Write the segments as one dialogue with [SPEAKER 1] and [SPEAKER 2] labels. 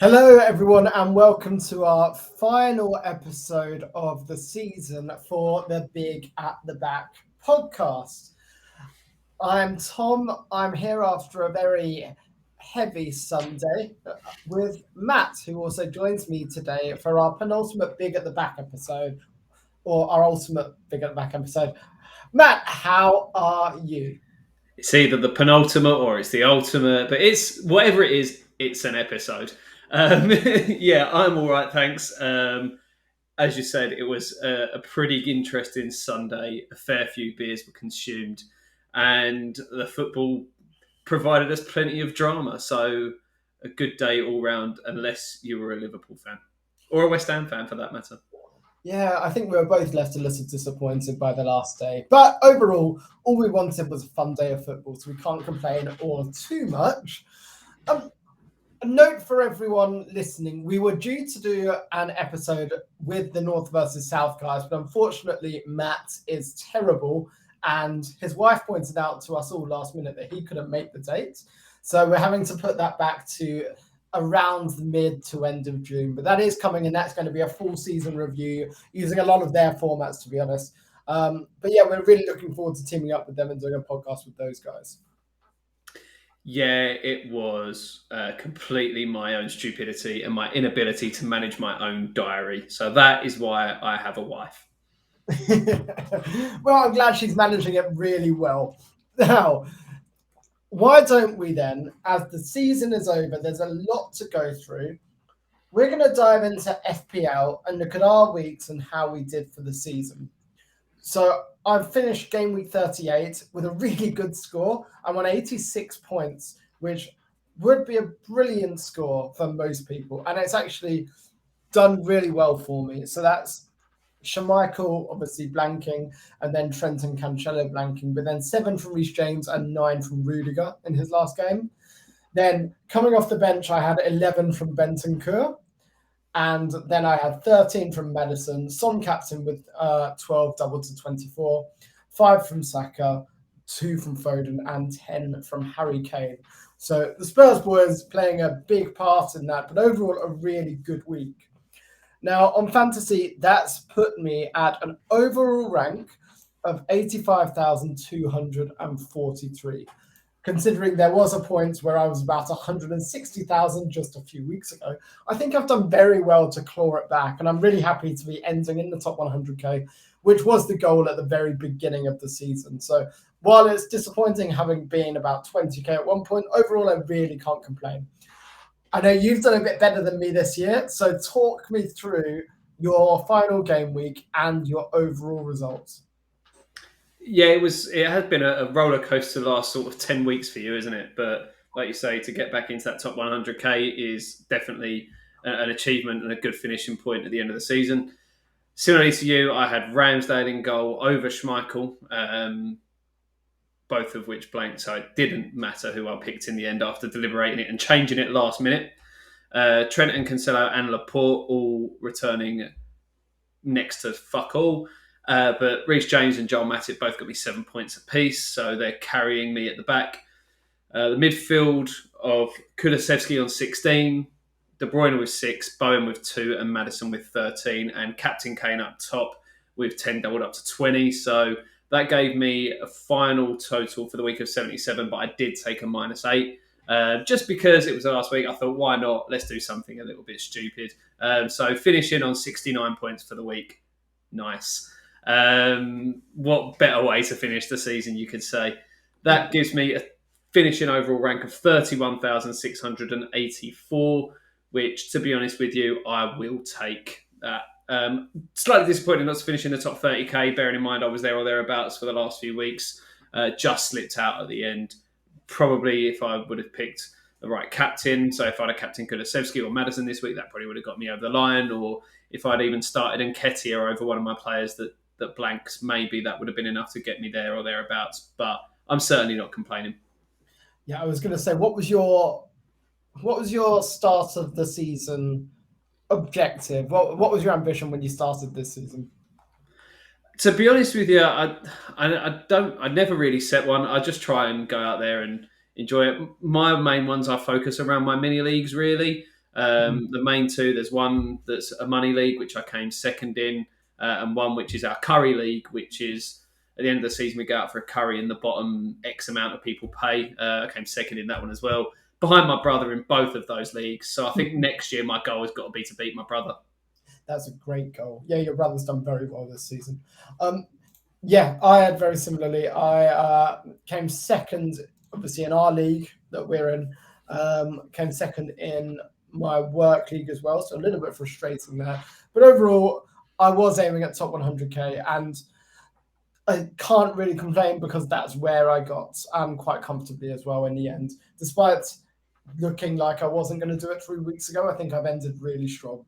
[SPEAKER 1] Hello, everyone, and welcome to our final episode of the season for the Big at the Back podcast. I'm Tom. I'm here after a very heavy Sunday with Matt, who also joins me today for our penultimate Big at the Back episode, or our ultimate Big at the Back episode. Matt, how are you?
[SPEAKER 2] It's either the penultimate or it's the ultimate, but it's whatever it is. It's an episode. Yeah, I'm all right, thanks. As you said, it was a pretty interesting Sunday. A fair few beers were consumed, and the football provided us plenty of drama. So a good day all round, unless you were a Liverpool fan or a West Ham fan, for that matter.
[SPEAKER 1] Yeah, I think we were both left a little disappointed by the last day. But overall, all we wanted was a fun day of football, so we can't complain all too much. A note for everyone listening, we were due to do an episode with the North versus South guys, but unfortunately Matt is terrible, and his wife pointed out to us all last minute that he couldn't make the date. So we're having to put that back to around the mid to end of June. But that is coming, and that's going to be a full season review using a lot of their formats, to be honest. But yeah, we're really looking forward to teaming up with them and doing a podcast with those guys.
[SPEAKER 2] Yeah, it was completely my own stupidity and my inability to manage my own diary. So that is why I have a wife.
[SPEAKER 1] Well, I'm glad she's managing it really well. Now, why don't we then, as the season is over, there's a lot to go through. We're going to dive into FPL and look at our weeks and how we did for the season. So I've finished game week 38 with a really good score. I'm on 86 points, which would be a brilliant score for most people. And it's actually done really well for me. So that's Schmeichel obviously blanking, and then Trent and Cancelo blanking, but then 7 from Reece James and 9 from Rudiger in his last game. Then coming off the bench, I had 11 from Bentancur. And then I had 13 from Madison, Son captain with 12 double to 24, 5 from Saka, 2 from Foden, and 10 from Harry Kane. So the Spurs boys playing a big part in that, but overall a really good week. Now on fantasy, that's put me at an overall rank of 85,243. Considering there was a point where I was about 160,000 just a few weeks ago. I think I've done very well to claw it back, and I'm really happy to be ending in the top 100k, which was the goal at the very beginning of the season. So while it's disappointing having been about 20k at one point, overall I really can't complain. I know you've done a bit better than me this year, so talk me through your final game week and your overall results.
[SPEAKER 2] Yeah, it was. It has been a roller coaster the last sort of 10 weeks for you, isn't it? But like you say, to get back into that top 100k is definitely an achievement and a good finishing point at the end of the season. Similarly to you, I had Ramsdale in goal over Schmeichel, both of which blanked, so it didn't matter who I picked in the end after deliberating it and changing it last minute. Trent and Cancelo and Laporte all returning next to fuck all. But Reece James and Joel Matip both got me 7 points apiece, so they're carrying me at the back. The midfield of Kulusevski on 16, De Bruyne with 6, Bowen with 2, and Madison with 13, and Captain Kane up top with 10 doubled up to 20. So that gave me a final total for the week of 77, but I did take a -8. Just because it was the last week, I thought, why not? Let's do something a little bit stupid. So finishing on 69 points for the week. Nice. What better way to finish the season, you could say. That gives me a finishing overall rank of 31,684, which, to be honest with you, I will take that. Slightly disappointed not to finish in the top 30k, bearing in mind I was there or thereabouts for the last few weeks. Just slipped out at the end. Probably if I would have picked the right captain, so if I'd have captained Kulusevski or Madison this week, that probably would have got me over the line. Or if I'd even started Nketiah over one of my players that blanks, maybe that would have been enough to get me there or thereabouts. But I'm certainly not complaining.
[SPEAKER 1] Yeah, I was going to say, what was your start of the season objective? What was your ambition when you started this season?
[SPEAKER 2] To be honest with you, I never really set one. I just try and go out there and enjoy it. My main ones I focus around my mini leagues really. The main two, there's one that's a money league, which I came second in, and one which is our curry league, which is at the end of the season we go out for a curry and the bottom X amount of people pay. I came second in that one as well, behind my brother in both of those leagues. So I think next year my goal has got to be to beat my brother.
[SPEAKER 1] That's a great goal. Yeah, your brother's done very well this season. Yeah, I had very similarly. I came second, obviously, in our league that we're in. Came second in my work league as well, so a little bit frustrating there. But overall, I was aiming at top 100k, and I can't really complain because that's where I got quite comfortably as well in the end. Despite looking like I wasn't going to do it 3 weeks ago, I think I've ended really strong.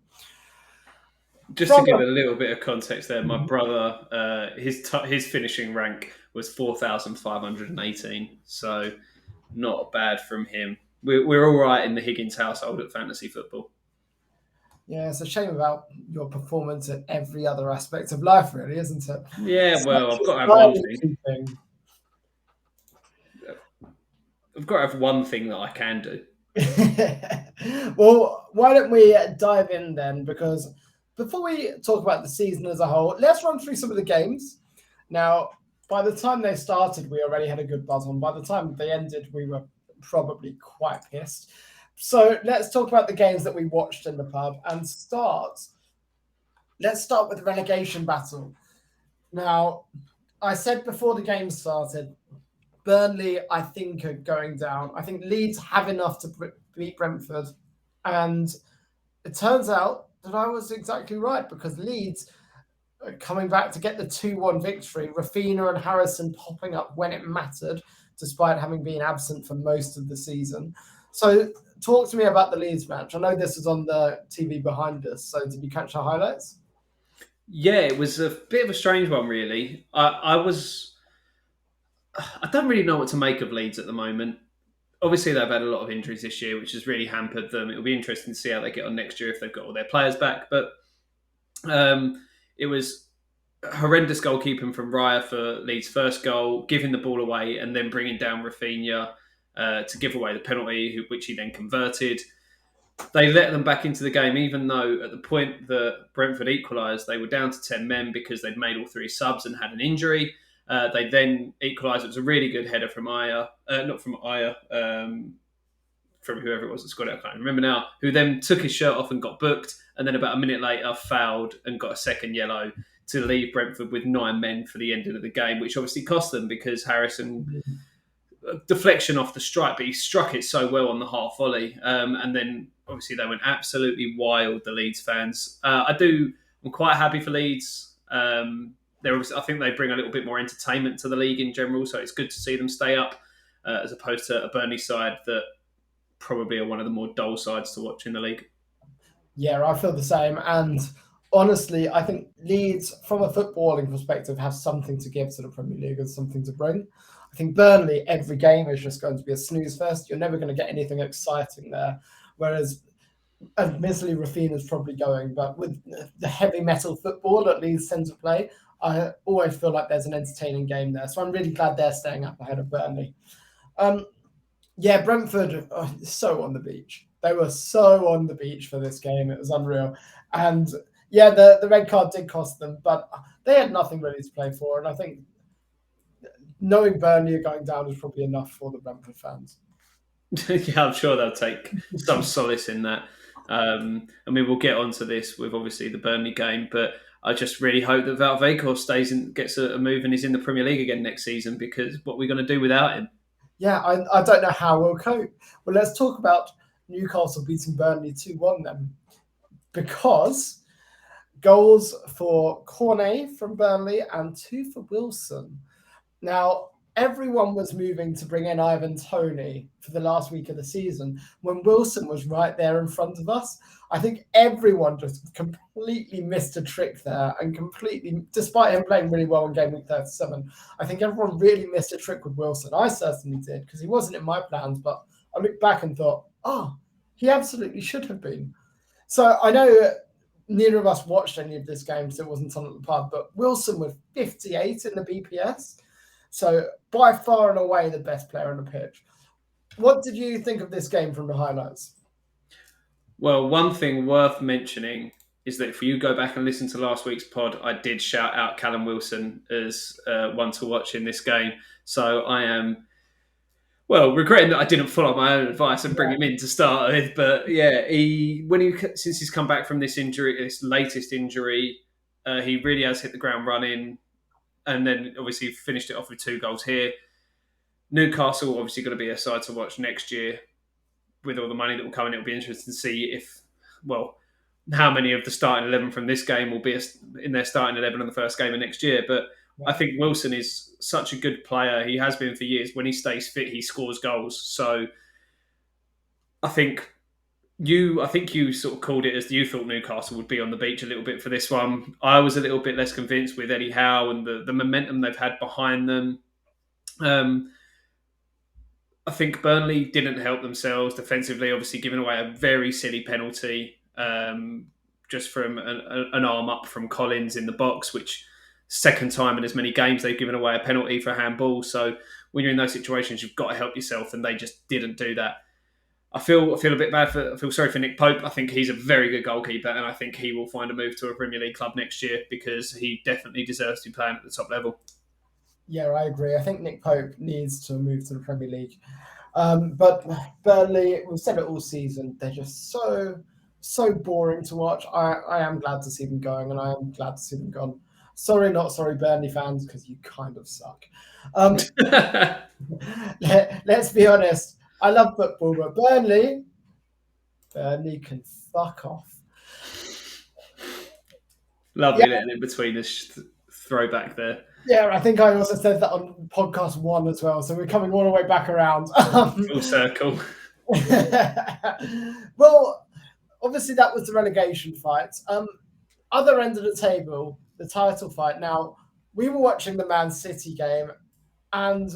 [SPEAKER 2] Just to give a little bit of context there, my brother, his finishing rank was 4,518, so not bad from him. We're all right in the Higgins household at fantasy football.
[SPEAKER 1] Yeah, it's a shame about your performance in every other aspect of life, really, isn't it?
[SPEAKER 2] Yeah, well, I've got to have one thing. I've got to have one thing that I can do.
[SPEAKER 1] Well, why don't we dive in then? Because before we talk about the season as a whole, let's run through some of the games. Now, by the time they started, we already had a good buzz on. By the time they ended, we were probably quite pissed. So let's talk about the games that we watched in the pub and let's start with Relegation Battle. Now, I said before the game started, Burnley, I think, are going down. I think Leeds have enough to beat Brentford. And it turns out that I was exactly right because Leeds are coming back to get the 2-1 victory. Rafinha and Harrison popping up when it mattered, despite having been absent for most of the season. So talk to me about the Leeds match. I know this is on the TV behind us. So did you catch the highlights?
[SPEAKER 2] Yeah, it was a bit of a strange one, really. I don't really know what to make of Leeds at the moment. Obviously, they've had a lot of injuries this year, which has really hampered them. It'll be interesting to see how they get on next year if they've got all their players back. But it was horrendous goalkeeping from Raya for Leeds' first goal, giving the ball away and then bringing down Rafinha to give away the penalty, which he then converted. They let them back into the game, even though at the point that Brentford equalised, they were down to 10 men because they'd made all three subs and had an injury. They then equalised. It was a really good header from from whoever it was that scored it, I can't remember now, who then took his shirt off and got booked, and then about a minute later fouled and got a second yellow to leave Brentford with 9 men for the end of the game, which obviously cost them because Harrison, deflection off the strike, but he struck it so well on the half volley. And then obviously they went absolutely wild, the Leeds fans. I'm quite happy for Leeds. I think they bring a little bit more entertainment to the league in general, so it's good to see them stay up as opposed to a Burnley side that probably are one of the more dull sides to watch in the league.
[SPEAKER 1] Yeah, I feel the same. And honestly, I think Leeds, from a footballing perspective, have something to give to the Premier League and something to bring. I think Burnley, every game is just going to be a snooze fest. You're never going to get anything exciting there. Whereas, admittedly, Rafinha's probably going, but with the heavy metal football that Leeds tend to play, I always feel like there's an entertaining game there. So I'm really glad they're staying up ahead of Burnley. Yeah, Brentford, so on the beach. They were so on the beach for this game. It was unreal. And yeah, the red card did cost them, but they had nothing really to play for. And I think knowing Burnley are going down is probably enough for the Brentford fans.
[SPEAKER 2] Yeah, I'm sure they'll take some solace in that. We'll get onto this with obviously the Burnley game, but I just really hope that Wout Weghorst gets a move and is in the Premier League again next season, because what are we going to do without him?
[SPEAKER 1] Yeah, I don't know how we'll cope. Well, let's talk about Newcastle beating Burnley 2-1 then. Because goals for Cornet from Burnley and 2 for Wilson. Now, everyone was moving to bring in Ivan Toney for the last week of the season when Wilson was right there in front of us. I think everyone just completely missed a trick there and completely, despite him playing really well in game week 37, I think everyone really missed a trick with Wilson. I certainly did because he wasn't in my plans, but I looked back and thought, he absolutely should have been. So I know neither of us watched any of this game because it wasn't on at the pub, but Wilson with 58 in the BPS. So by far and away the best player on the pitch. What did you think of this game from the highlights?
[SPEAKER 2] Well, one thing worth mentioning is that if you go back and listen to last week's pod, I did shout out Callum Wilson as one to watch in this game. So I am, well, regretting that I didn't follow my own advice and bring him in to start with. But yeah, since he's come back from this injury, this latest injury, he really has hit the ground running, and then obviously finished it off with 2 goals here. Newcastle obviously going to be a side to watch next year with all the money that will come in. It'll be interesting to see if, well, how many of the starting 11 from this game will be in their starting 11 in the first game of next year. But I think Wilson is such a good player. He has been for years. When he stays fit, he scores goals. So I think you sort of called it as you thought Newcastle would be on the beach a little bit for this one. I was a little bit less convinced with Eddie Howe and the momentum they've had behind them. I think Burnley didn't help themselves defensively, obviously giving away a very silly penalty just from an arm up from Collins in the box, which second time in as many games they've given away a penalty for handball. So when you're in those situations, you've got to help yourself, and they just didn't do that. I feel a bit bad I feel sorry for Nick Pope. I think he's a very good goalkeeper, and I think he will find a move to a Premier League club next year because he definitely deserves to be playing at the top level.
[SPEAKER 1] Yeah, I agree. I think Nick Pope needs to move to the Premier League. But Burnley, we've said it all season, they're just so boring to watch. I am glad to see them going, and I am glad to see them gone. Sorry, not sorry, Burnley fans, because you kind of suck. Let's be honest. I love football, but Burnley can fuck off.
[SPEAKER 2] Lovely little in between this throwback there.
[SPEAKER 1] Yeah, I think I also said that on podcast 1 as well. So we're coming all the way back around.
[SPEAKER 2] Full circle.
[SPEAKER 1] Well, obviously that was the relegation fight. Other end of the table, the title fight. Now, we were watching the Man City game, and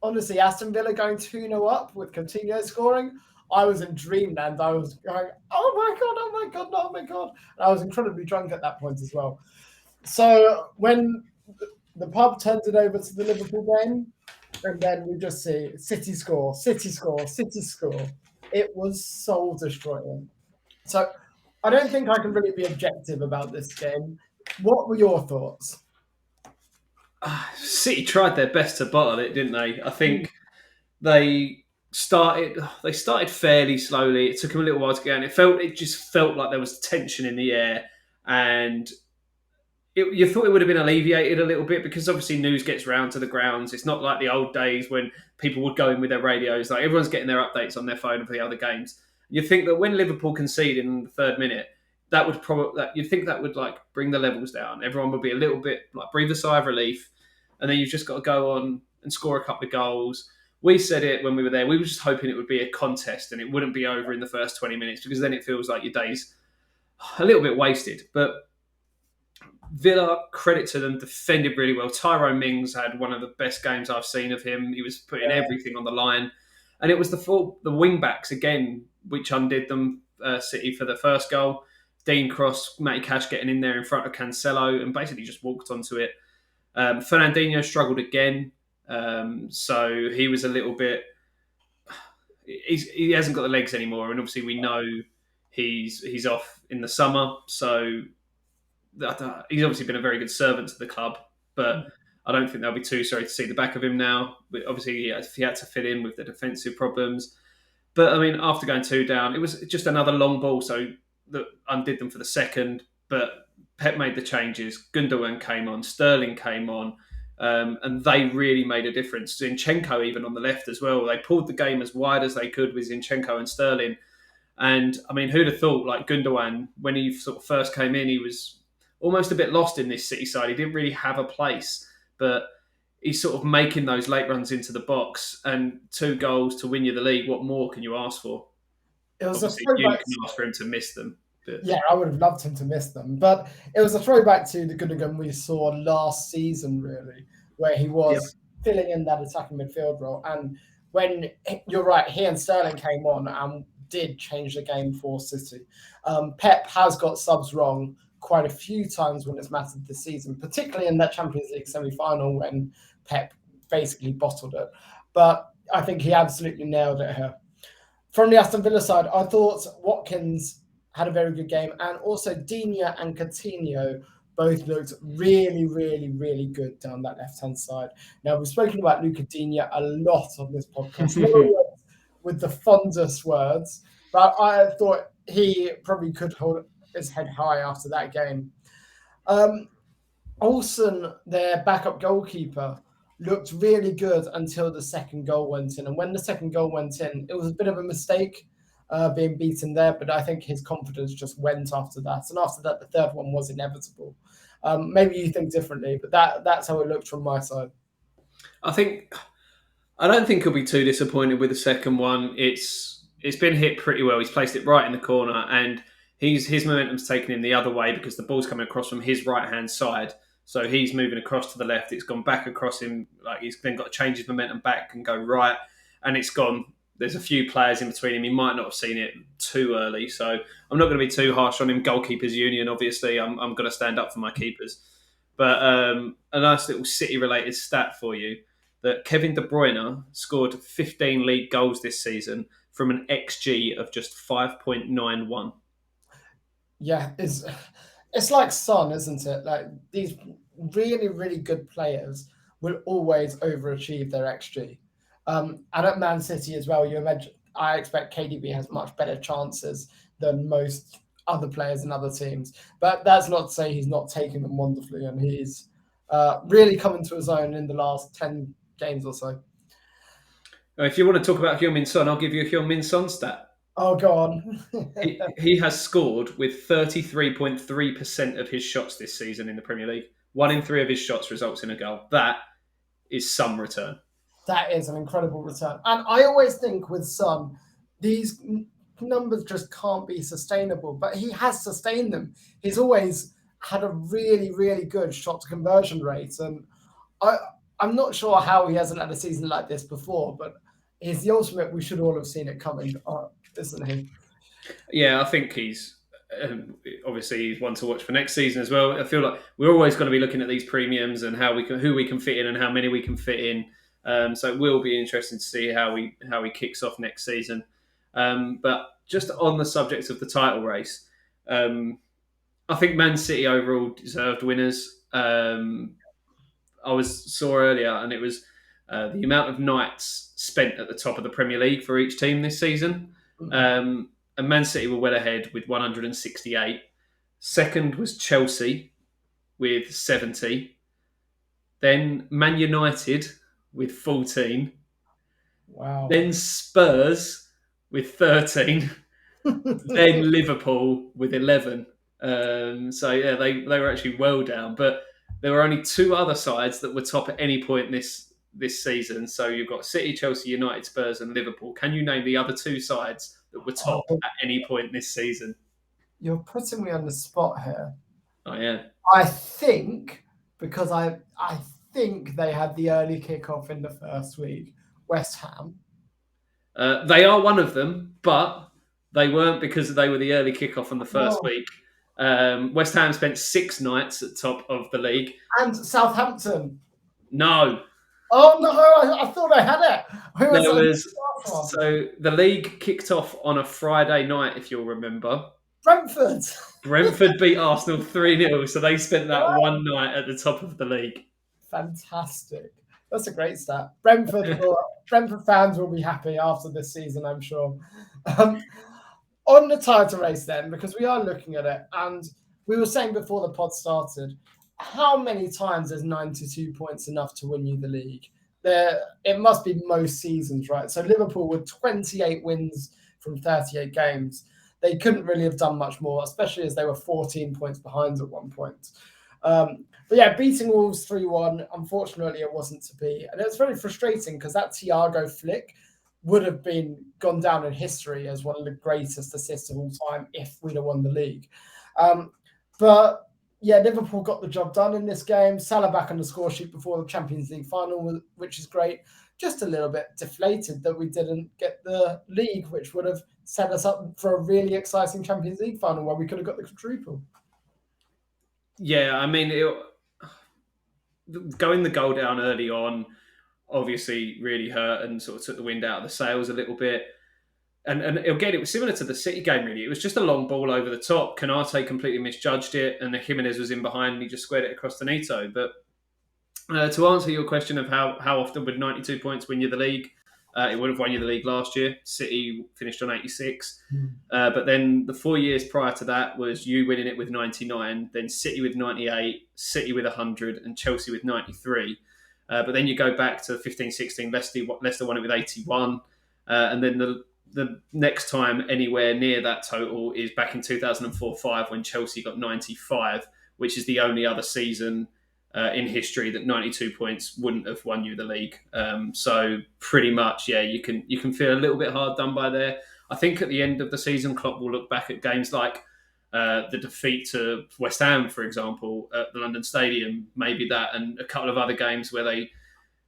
[SPEAKER 1] honestly, Aston Villa going 2-0 up with Coutinho scoring. I was in dreamland. I was going, oh my God, oh my God, oh my God. And I was incredibly drunk at that point as well. So when the pub turned it over to the Liverpool game, and then we just see City score, City score, City score. It was soul destroying. So I don't think I can really be objective about this game. What were your thoughts?
[SPEAKER 2] City tried their best to bottle it, didn't they? I think they started fairly slowly. It took them a little while to get in. It just felt like there was tension in the air, and you thought it would have been alleviated a little bit because obviously news gets round to the grounds. It's not like the old days when people would go in with their radios. Like everyone's getting their updates on their phone for the other games. You think that when Liverpool concede in the 3rd minute, that would you'd think that would like bring the levels down. Everyone would be a little bit like breathe a sigh of relief, and then you've just got to go on and score a couple of goals. We said it when we were there. We were just hoping it would be a contest and it wouldn't be over in the first 20 minutes because then it feels like your day's a little bit wasted. But Villa, credit to them, defended really well. Tyrone Mings had one of the best games I've seen of him. He was putting everything on the line. And it was the wing backs again, which undid them, City, for the first goal. Dean Cross, Matty Cash getting in there in front of Cancelo and basically just walked onto it. Fernandinho struggled again. So he was a little bit... He hasn't got the legs anymore. And obviously we know he's off in the summer. So he's obviously been a very good servant to the club. But I don't think they'll be too sorry to see the back of him now. But obviously he had to fit in with the defensive problems. But I mean, after going 2 down, it was just another long ball. So that undid them for the second. But Pep made the changes. Gundogan came on. Sterling came on. And they really made a difference. Zinchenko even on the left as well. They pulled the game as wide as they could with Zinchenko and Sterling. And I mean, who'd have thought, like Gundogan, when he sort of first came in, he was almost a bit lost in this City side. He didn't really have a place, but he's sort of making those late runs into the box and 2 goals to win you the league. What more can you ask for?
[SPEAKER 1] It was
[SPEAKER 2] obviously, you can ask for him to miss them. But...
[SPEAKER 1] yeah, I would have loved him to miss them. But it was a throwback to the Gundogan we saw last season, really, where he was filling in that attacking midfield role. And when, you're right, he and Sterling came on and did change the game for City. Pep has got subs wrong quite a few times when it's mattered this season, particularly in that Champions League semi-final when Pep basically bottled it. But I think he absolutely nailed it here. from the Aston Villa side, I thought Watkins had a very good game, and also Digne and Coutinho both looked really, really, really good down that left-hand side. Now, we've spoken about Luca Digne a lot on this podcast, not always with the fondest words, but I thought he probably could hold his head high after that game. Olsen, their backup goalkeeper, looked really good until the second goal went in. And when the second goal went in, it was a bit of a mistake being beaten there, but I think his confidence just went after that. And after that, the third one was inevitable. Maybe you think differently, but that's how it looked from my side.
[SPEAKER 2] I don't think he'll be too disappointed with the second one. It's been hit pretty well. He's placed it right in the corner, and his momentum's taken him the other way because the ball's coming across from his right hand side. So he's moving across to the left. It's gone back across him. Like he's then got to change his momentum back and go right, and it's gone. There's a few players in between him. He might not have seen it too early, so I'm not going to be too harsh on him. Goalkeepers union, obviously, I'm going to stand up for my keepers. But a nice little City-related stat for you: that Kevin De Bruyne scored 15 league goals this season from an XG of just 5.91.
[SPEAKER 1] Yeah, it's like Son, isn't it? Like these really, really good players will always overachieve their XG. And at Man City as well, I expect KDB has much better chances than most other players in other teams. But that's not to say he's not taking them wonderfully, and he's really coming to his own in the last 10 games or so.
[SPEAKER 2] If you want to talk about Heung-min Son, I'll give you a Heung-min Son stat.
[SPEAKER 1] Oh, go on.
[SPEAKER 2] He has scored with 33.3% of his shots this season in the Premier League. 1 in 3 of his shots results in a goal. That is some return.
[SPEAKER 1] That is an incredible return. And I always think with Son, these numbers just can't be sustainable, but he has sustained them. He's always had a really, really good shot to conversion rate. And I'm not sure how he hasn't had a season like this before, but he's the ultimate. We should all have seen it coming, isn't he?
[SPEAKER 2] Yeah, I think he's obviously he's one to watch for next season as well. I feel like we're always going to be looking at these premiums and who we can fit in and how many we can fit in. So it will be interesting to see how he kicks off next season. But just on the subject of the title race, I think Man City overall deserved winners. I saw earlier, and it was the amount of nights spent at the top of the Premier League for each team this season. And Man City were well ahead with 168. Second was Chelsea with 70. Then Man United with 14.
[SPEAKER 1] Wow.
[SPEAKER 2] Then Spurs with 13. Then Liverpool with 11. So yeah, they were actually well down. But there were only 2 other sides that were top at any point this season. So you've got City, Chelsea, United, Spurs, and Liverpool. Can you name the other 2 sides that were top at any point this season?
[SPEAKER 1] You're putting me on the spot here.
[SPEAKER 2] Oh yeah.
[SPEAKER 1] I think because I think they had the early kickoff in the first week. West Ham.
[SPEAKER 2] They are one of them, but they weren't because they were the early kickoff on the first week. West Ham spent 6 nights at top of the league.
[SPEAKER 1] And Southampton.
[SPEAKER 2] No.
[SPEAKER 1] Oh no! I thought I had it.
[SPEAKER 2] So the league kicked off on a Friday night, if you'll remember.
[SPEAKER 1] Brentford.
[SPEAKER 2] Brentford beat Arsenal 3-0, so they spent that one night at the top of the league.
[SPEAKER 1] Fantastic. That's a great stat. Brentford fans will be happy after this season, I'm sure. On the title race then, because we are looking at it, and we were saying before the pod started, how many times is 92 points enough to win you the league? It must be most seasons, right? So Liverpool with 28 wins from 38 games. They couldn't really have done much more, especially as they were 14 points behind at one point. But yeah, beating Wolves 3-1, unfortunately it wasn't to be. And it was very frustrating because that Thiago flick would have gone down in history as one of the greatest assists of all time if we'd have won the league. But yeah, Liverpool got the job done in this game. Salah back on the score sheet before the Champions League final, which is great. Just a little bit deflated that we didn't get the league, which would have set us up for a really exciting Champions League final where we could have got the quadruple.
[SPEAKER 2] Yeah, I mean, going the goal down early on obviously really hurt and sort of took the wind out of the sails a little bit. And again, it was similar to the City game, really. It was just a long ball over the top. Canate completely misjudged it, and Jimenez was in behind, and he just squared it across to Neto. But to answer your question of how often would 92 points win you the league, it would have won you the league last year. City finished on 86. But then the 4 years prior to that was you winning it with 99, then City with 98, City with 100, and Chelsea with 93. But then you go back to 15-16, Leicester won it with 81. And then the next time anywhere near that total is back in 2004-05 when Chelsea got 95, which is the only other season in history that 92 points wouldn't have won you the league. So pretty much, yeah, you can feel a little bit hard done by there. I think at the end of the season, Klopp will look back at games like the defeat to West Ham, for example, at the London Stadium, maybe that, and a couple of other games where they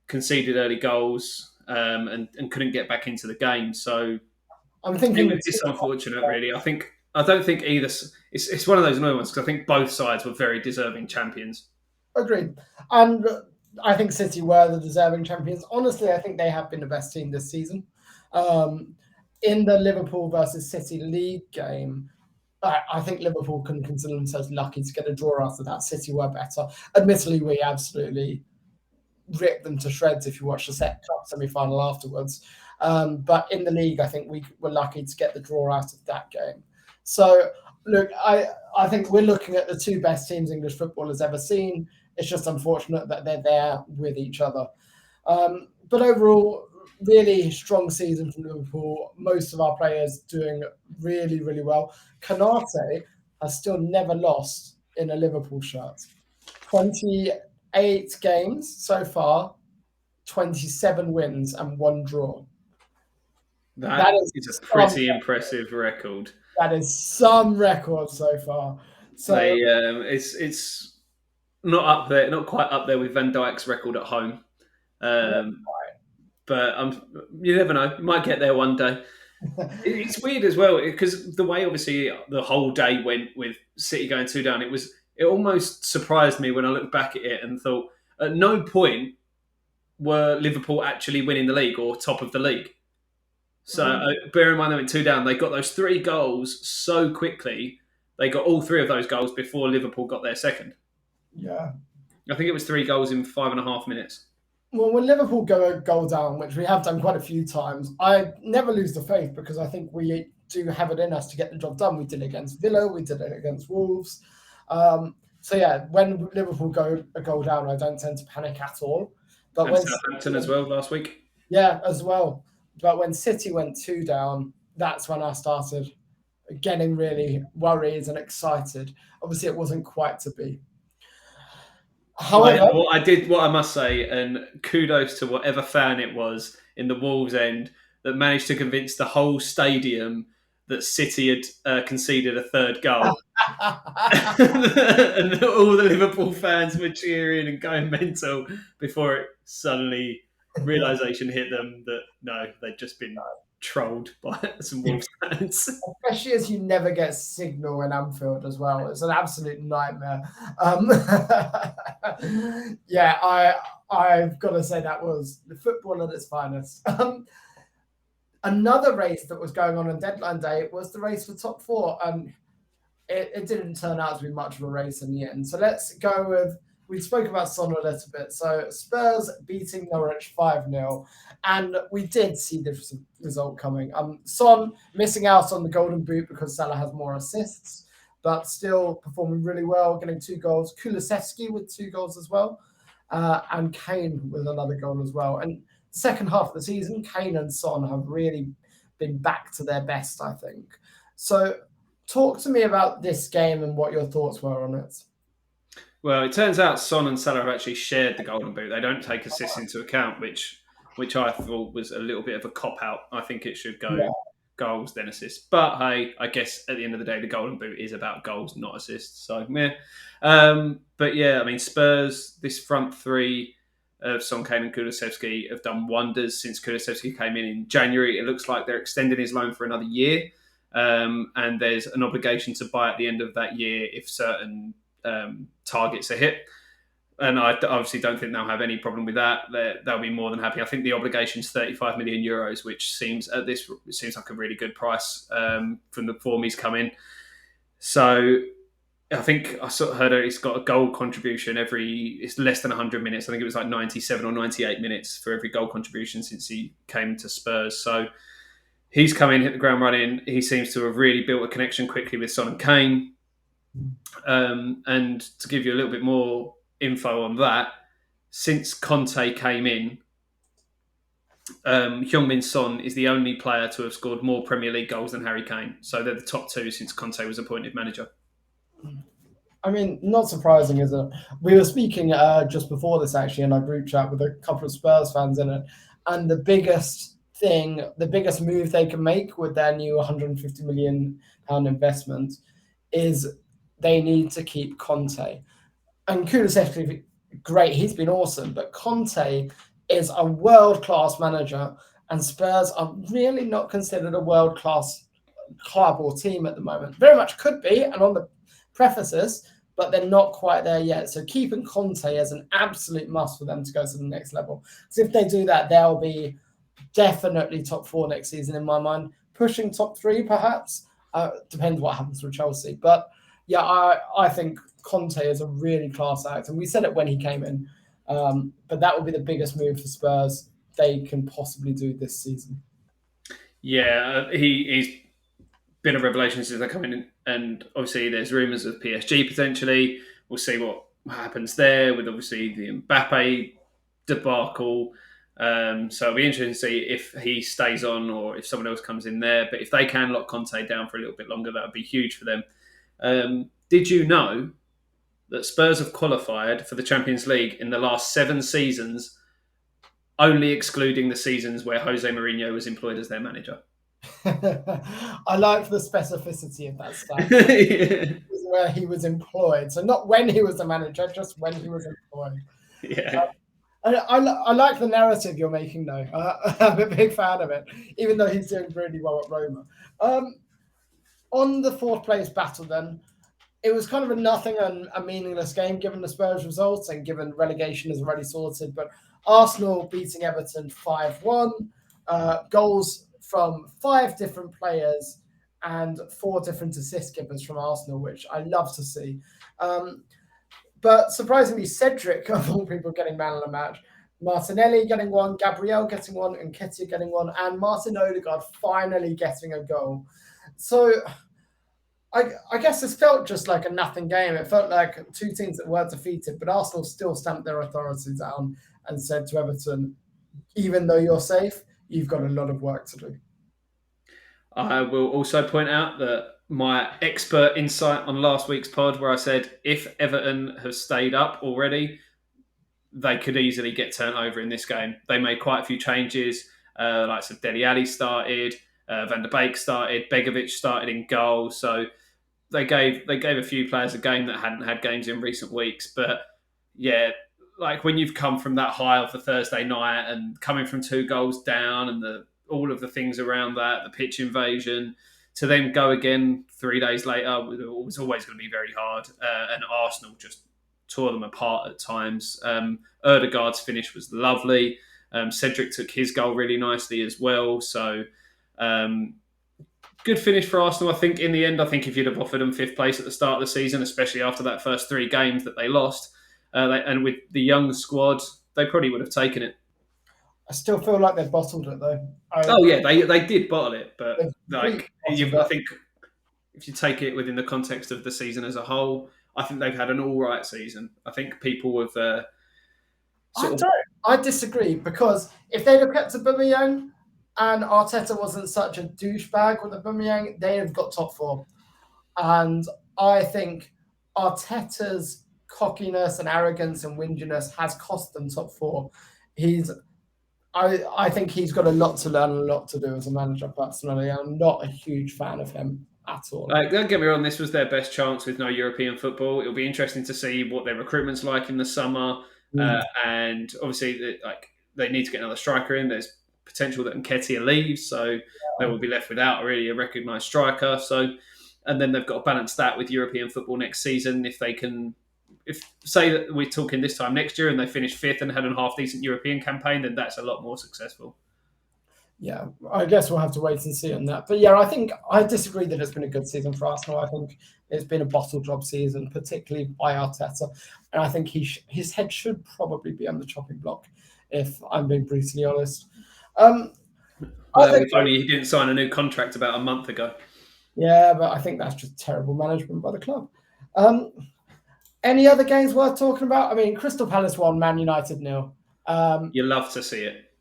[SPEAKER 2] conceded early goals and couldn't get back into the game. So
[SPEAKER 1] I'm thinking
[SPEAKER 2] it's unfortunate, really. I don't think either. It's one of those annoying ones because I think both sides were very deserving champions.
[SPEAKER 1] Agreed. And I think City were the deserving champions. Honestly, I think they have been the best team this season. In the Liverpool versus City league game, I think Liverpool can consider themselves lucky to get a draw after that. City were better. Admittedly, we absolutely ripped them to shreds if you watch the cup semi-final afterwards. But in the league, I think we were lucky to get the draw out of that game. So, look, I think we're looking at the two best teams English football has ever seen. It's just unfortunate that they're there with each other. But overall, really strong season from Liverpool. Most of our players doing really, really well. Canate has still never lost in a Liverpool shirt. 28 games so far, 27 wins and 1 draw.
[SPEAKER 2] That is a pretty impressive record.
[SPEAKER 1] That is some record so far. So
[SPEAKER 2] it's not up there, not quite up there with Van Dijk's record at home. But you never know. You might get there one day. It's weird as well because the way obviously the whole day went with City going 2 down, it almost surprised me when I looked back at it and thought at no point were Liverpool actually winning the league or top of the league. So bear in mind they went 2 down. They got those 3 goals so quickly. They got all 3 of those goals before Liverpool got their second.
[SPEAKER 1] Yeah.
[SPEAKER 2] I think it was 3 goals in 5.5 minutes.
[SPEAKER 1] Well, when Liverpool go a goal down, which we have done quite a few times, I never lose the faith because I think we do have it in us to get the job done. We did it against Villa, we did it against Wolves. So yeah, when Liverpool go a goal down, I don't tend to panic at all. But when
[SPEAKER 2] Southampton as well last week.
[SPEAKER 1] Yeah, as well. But when City went 2 down, that's when I started getting really worried and excited. Obviously, it wasn't quite to be.
[SPEAKER 2] However, what I must say, and kudos to whatever fan it was in the Wolves end that managed to convince the whole stadium that City had conceded a 3rd goal. And all the Liverpool fans were cheering and going mental before it suddenly realisation hit them that no, they'd just been trolled by some Wolves fans.
[SPEAKER 1] Especially as you never get signal in Anfield as well. It's an absolute nightmare. Yeah, I've got to say that was the football at its finest. Another race that was going on deadline day was the race for top 4. And it didn't turn out to be much of a race in the end. So let's go with, we spoke about Son a little bit. So Spurs beating Norwich 5-0. And we did see this result coming. Son missing out on the golden boot because Salah has more assists, but still performing really well, getting 2 goals. Kulusevski with 2 goals as well. And Kane with another goal as well. And the second half of the season, Kane and Son have really been back to their best, I think. So talk to me about this game and what your thoughts were on it.
[SPEAKER 2] Well, it turns out Son and Salah have actually shared the golden boot. They don't take assists into account, which I thought was a little bit of a cop-out. I think it should go goals, then assists. But hey, I guess at the end of the day, the golden boot is about goals, not assists. So, meh. But yeah, I mean, Spurs, this front 3 of Son, Kane and Kulusevski have done wonders since Kulusevski came in January. It looks like they're extending his loan for another year. And there's an obligation to buy at the end of that year if certain targets are hit. And I obviously don't think they'll have any problem with that. They'll be more than happy. I think the obligation is 35 million euros, which seems like a really good price from the form he's come in. So I think I sort of heard he's got a goal contribution it's less than 100 minutes. I think it was like 97 or 98 minutes for every goal contribution since he came to Spurs. So he's come in, hit the ground running. He seems to have really built a connection quickly with Son and Kane. And to give you a little bit more info on that, since Conte came in, Heung-min Son is the only player to have scored more Premier League goals than Harry Kane. So they're the top two since Conte was appointed manager.
[SPEAKER 1] I mean, not surprising, is it? We were speaking just before this, actually, in our group chat with a couple of Spurs fans in it. And the biggest move they can make with their new £150 million investment is they need to keep Conte. And Kulusevski, great, he's been awesome, but Conte is a world-class manager, and Spurs are really not considered a world-class club or team at the moment. Very much could be, and on the prefaces, but they're not quite there yet. So keeping Conte is an absolute must for them to go to the next level. Because if they do that, they'll be definitely top 4 next season in my mind. Pushing top 3, perhaps. Depends what happens with Chelsea. But yeah, I think Conte is a really class act. And we said it when he came in. But that would be the biggest move for Spurs they can possibly do this season.
[SPEAKER 2] Yeah, he's been a revelation since they come in, and obviously there's rumours of PSG potentially. We'll see what happens there with obviously the Mbappe debacle. So it'll be interesting to see if he stays on or if someone else comes in there. But if they can lock Conte down for a little bit longer, that would be huge for them. Did you know that Spurs have qualified for the Champions League in the last 7 seasons, only excluding the seasons where Jose Mourinho was employed as their manager?
[SPEAKER 1] I like the specificity of that stat. Where he was employed. So not when he was the manager, just when he was employed.
[SPEAKER 2] Yeah.
[SPEAKER 1] I like the narrative you're making, though. I'm a big fan of it, even though he's doing really well at Roma. On the 4th place battle, then, it was kind of a nothing and a meaningless game given the Spurs results and given relegation is already sorted. But Arsenal beating Everton 5-1, goals from 5 different players and 4 different assist givers from Arsenal, which I love to see. But surprisingly, Cedric, of all people, getting man of the match. Martinelli getting 1, Gabriel getting 1, and Nketiah getting 1, and Martin Odegaard finally getting a goal. So I guess this felt just like a nothing game. It felt like 2 teams that were defeated, but Arsenal still stamped their authority down and said to Everton, even though you're safe, you've got a lot of work to do.
[SPEAKER 2] I will also point out that my expert insight on last week's pod, where I said if Everton have stayed up already, they could easily get turned over in this game. They made quite a few changes. Like so Dele Alli started, Van der Beek started, Begovic started in goal. So they gave a few players a game that hadn't had games in recent weeks. But yeah, like when you've come from that high of the Thursday night and coming from 2 goals down and all of the things around that, the pitch invasion, to then go again 3 days later, it was always going to be very hard. And Arsenal just tore them apart at times. Odegaard's finish was lovely. Cedric took his goal really nicely as well. So good finish for Arsenal. I think in the end, if you'd have offered them 5th place at the start of the season, especially after that first 3 games that they lost, and with the young squad, they probably would have taken it.
[SPEAKER 1] I still feel like they've bottled it, though.
[SPEAKER 2] They did bottle it, but I think if you take it within the context of the season as a whole, I think they've had an all right season. I think people have.
[SPEAKER 1] I disagree, because if they'd have kept Aubameyang and Arteta wasn't such a douchebag with Aubameyang, they'd have got top 4. And I think Arteta's cockiness and arrogance and whinginess has cost them top 4. I think he's got a lot to learn and a lot to do as a manager, personally. I'm not a huge fan of him at all.
[SPEAKER 2] Don't get me wrong, this was their best chance with no European football. It'll be interesting to see what their recruitment's like in the summer. And obviously, they need to get another striker in. There's potential that Nketiah leaves, so they will be left without a recognised striker. So, and then they've got to balance that with European football next season if they can if say that we're talking this time next year and they finish fifth and had a half decent European campaign, then that's a lot more successful.
[SPEAKER 1] Yeah, I guess we'll have to wait and see on that. But yeah, I think I disagree that it's been a good season for Arsenal. I think it's been a bottle job season, particularly by Arteta. And I think his head should probably be on the chopping block, if I'm being brutally honest.
[SPEAKER 2] Well,
[SPEAKER 1] I think,
[SPEAKER 2] if only he didn't sign a new contract about a month ago.
[SPEAKER 1] yeah, but I think that's just terrible management by the club. Any other games worth talking about? I mean, Crystal Palace won, Man United 0.
[SPEAKER 2] You love to see it.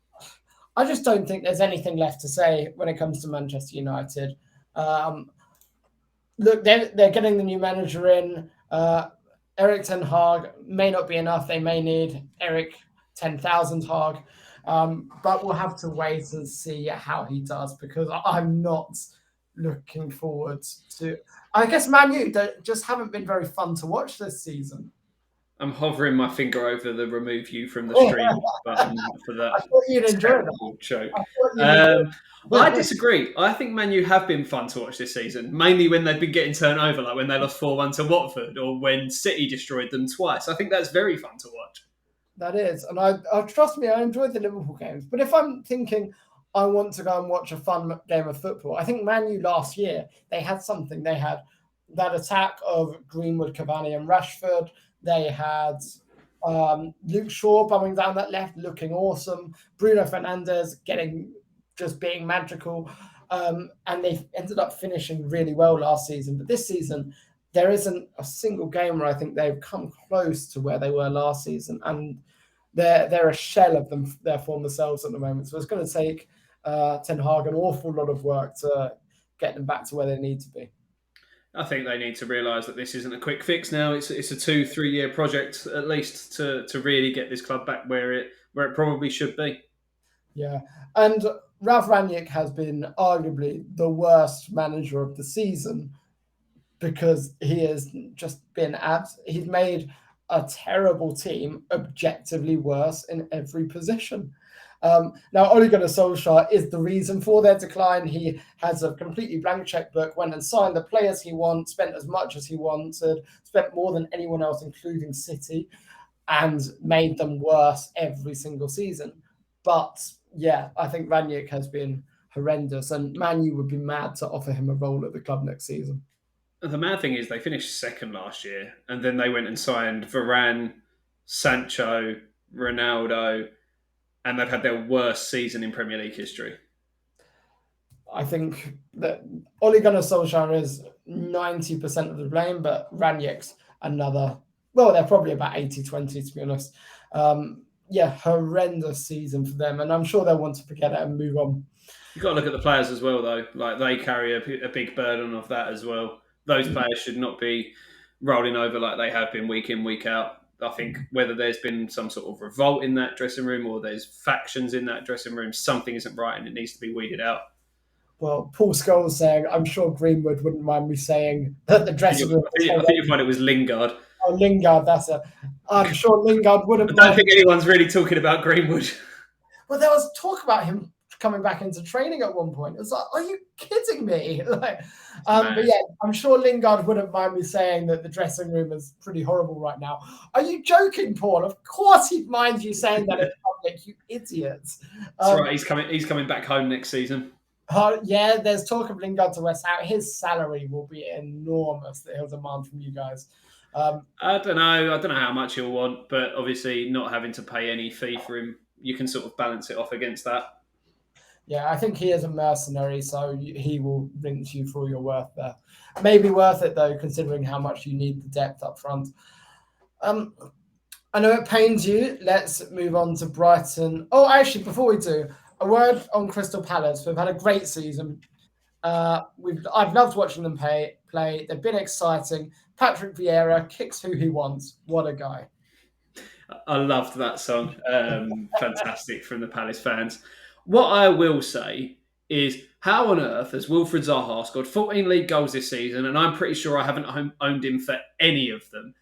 [SPEAKER 1] I just don't think there's anything left to say when it comes to Manchester United. Look, they're getting the new manager in. Eric Ten Hag may not be enough. They may need Eric 10,000 Hag. But we'll have to wait and see how he does, because I'm not looking forward to... I guess Man U just haven't been very fun to watch this season.
[SPEAKER 2] I'm hovering my finger over the remove you from the stream button for that.
[SPEAKER 1] I thought you'd enjoy that.
[SPEAKER 2] Joke. I disagree. I think Man U have been fun to watch this season, mainly when they've been getting turned over, like when they lost 4-1 to Watford or when City destroyed them twice. I think that's very fun to watch.
[SPEAKER 1] That is. And I trust me, I enjoyed the Liverpool games. But if I'm thinking I want to go and watch a fun game of football, I think Man U last year, they had something. They had that attack of Greenwood, Cavani and Rashford. They had Luke Shaw bumming down that left, looking awesome. Bruno Fernandes just being magical. And they ended up finishing really well last season. But this season, there isn't a single game where I think they've come close to where they were last season. And they're a shell of their former selves at the moment. So it's going to take Ten Hag an awful lot of work to get them back to where they need to be.
[SPEAKER 2] I think they need to realise that this isn't a quick fix now. It's a 2-3 year project at least to really get this club back where it probably should be.
[SPEAKER 1] Yeah, and Ralf Rangnick has been arguably the worst manager of the season, because he has just been he's made a terrible team objectively worse in every position. Now, Ole Gunnar Solskjaer is the reason for their decline. He has a completely blank checkbook, went and signed the players he wants, spent as much as he wanted, spent more than anyone else, including City, and made them worse every single season. But yeah, I think Rangnick has been horrendous, and Man U would be mad to offer him a role at the club next season.
[SPEAKER 2] The mad thing is they finished second last year, and then they went and signed Varane, Sancho, Ronaldo, and they've had their worst season in Premier League history.
[SPEAKER 1] I think that Ole Gunnar Solskjaer is 90% of the blame, but Rangnick's another... Well, they're probably about 80-20, to be honest. Horrendous season for them, and I'm sure they'll want to forget it and move on.
[SPEAKER 2] You've got to look at the players as well, though. Like, they carry a big burden of that as well. Those players should not be rolling over like they have been week in, week out. I think whether there's been some sort of revolt in that dressing room or there's factions in that dressing room, something isn't right and it needs to be weeded out.
[SPEAKER 1] Well, Paul Scholes saying, I'm sure Greenwood wouldn't mind me saying that the dressing room...
[SPEAKER 2] I think you'll find it was Lingard.
[SPEAKER 1] Oh, Lingard, I'm sure Lingard wouldn't...
[SPEAKER 2] I don't think anyone's really talking about Greenwood.
[SPEAKER 1] Well, there was talk about him coming back into training at one point. It was like, are you kidding me? But yeah, I'm sure Lingard wouldn't mind me saying that the dressing room is pretty horrible right now. Are you joking, Paul? Of course he'd mind you saying that in public, you idiots.
[SPEAKER 2] That's right, he's coming back home next season.
[SPEAKER 1] Yeah, there's talk of Lingard to West Ham. His salary will be enormous that he'll demand from you guys.
[SPEAKER 2] I don't know how much he'll want, but obviously not having to pay any fee for him, you can sort of balance it off against that.
[SPEAKER 1] Yeah, I think he is a mercenary, so he will rinse you for all your worth there. Maybe worth it, though, considering how much you need the depth up front. I know it pains you. Let's move on to Brighton. Oh, actually, before we do, a word on Crystal Palace. We've had a great season. I've loved watching them play. They've been exciting. Patrick Vieira kicks who he wants. What a guy.
[SPEAKER 2] I loved that song. Fantastic from the Palace fans. What I will say is, how on earth has Wilfried Zaha scored 14 league goals this season, and I'm pretty sure I haven't owned him for any of them.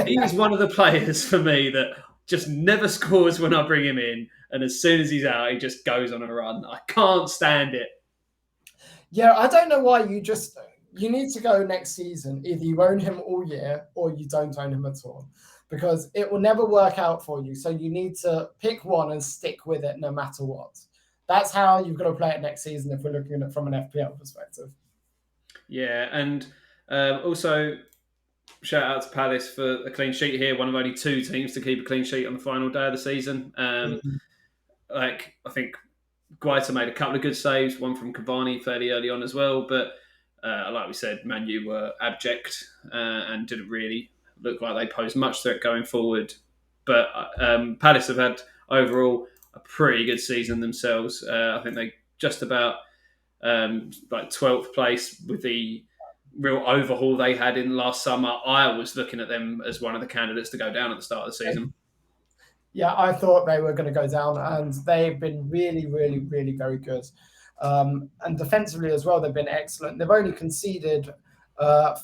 [SPEAKER 2] He's one of the players for me that just never scores when I bring him in, and as soon as he's out, he just goes on a run. I can't stand it.
[SPEAKER 1] Yeah, I don't know why you just you need to go next season. Either you own him all year or you don't own him at all, because it will never work out for you. So you need to pick one and stick with it no matter what. That's how you've got to play it next season if we're looking at it from an FPL perspective.
[SPEAKER 2] Yeah, and also shout out to Palace for a clean sheet here. One of only 2 teams to keep a clean sheet on the final day of the season. I think Guaita made a couple of good saves, one from Cavani fairly early on as well. But like we said, Man U were abject and didn't really look like they posed much threat going forward. But Palace have had overall a pretty good season themselves. I think they just about 12th place with the real overhaul they had in last summer. I was looking at them as one of the candidates to go down at the start of the season.
[SPEAKER 1] Yeah, I thought they were going to go down, and they've been really, really, really very good. And defensively as well, they've been excellent. They've only conceded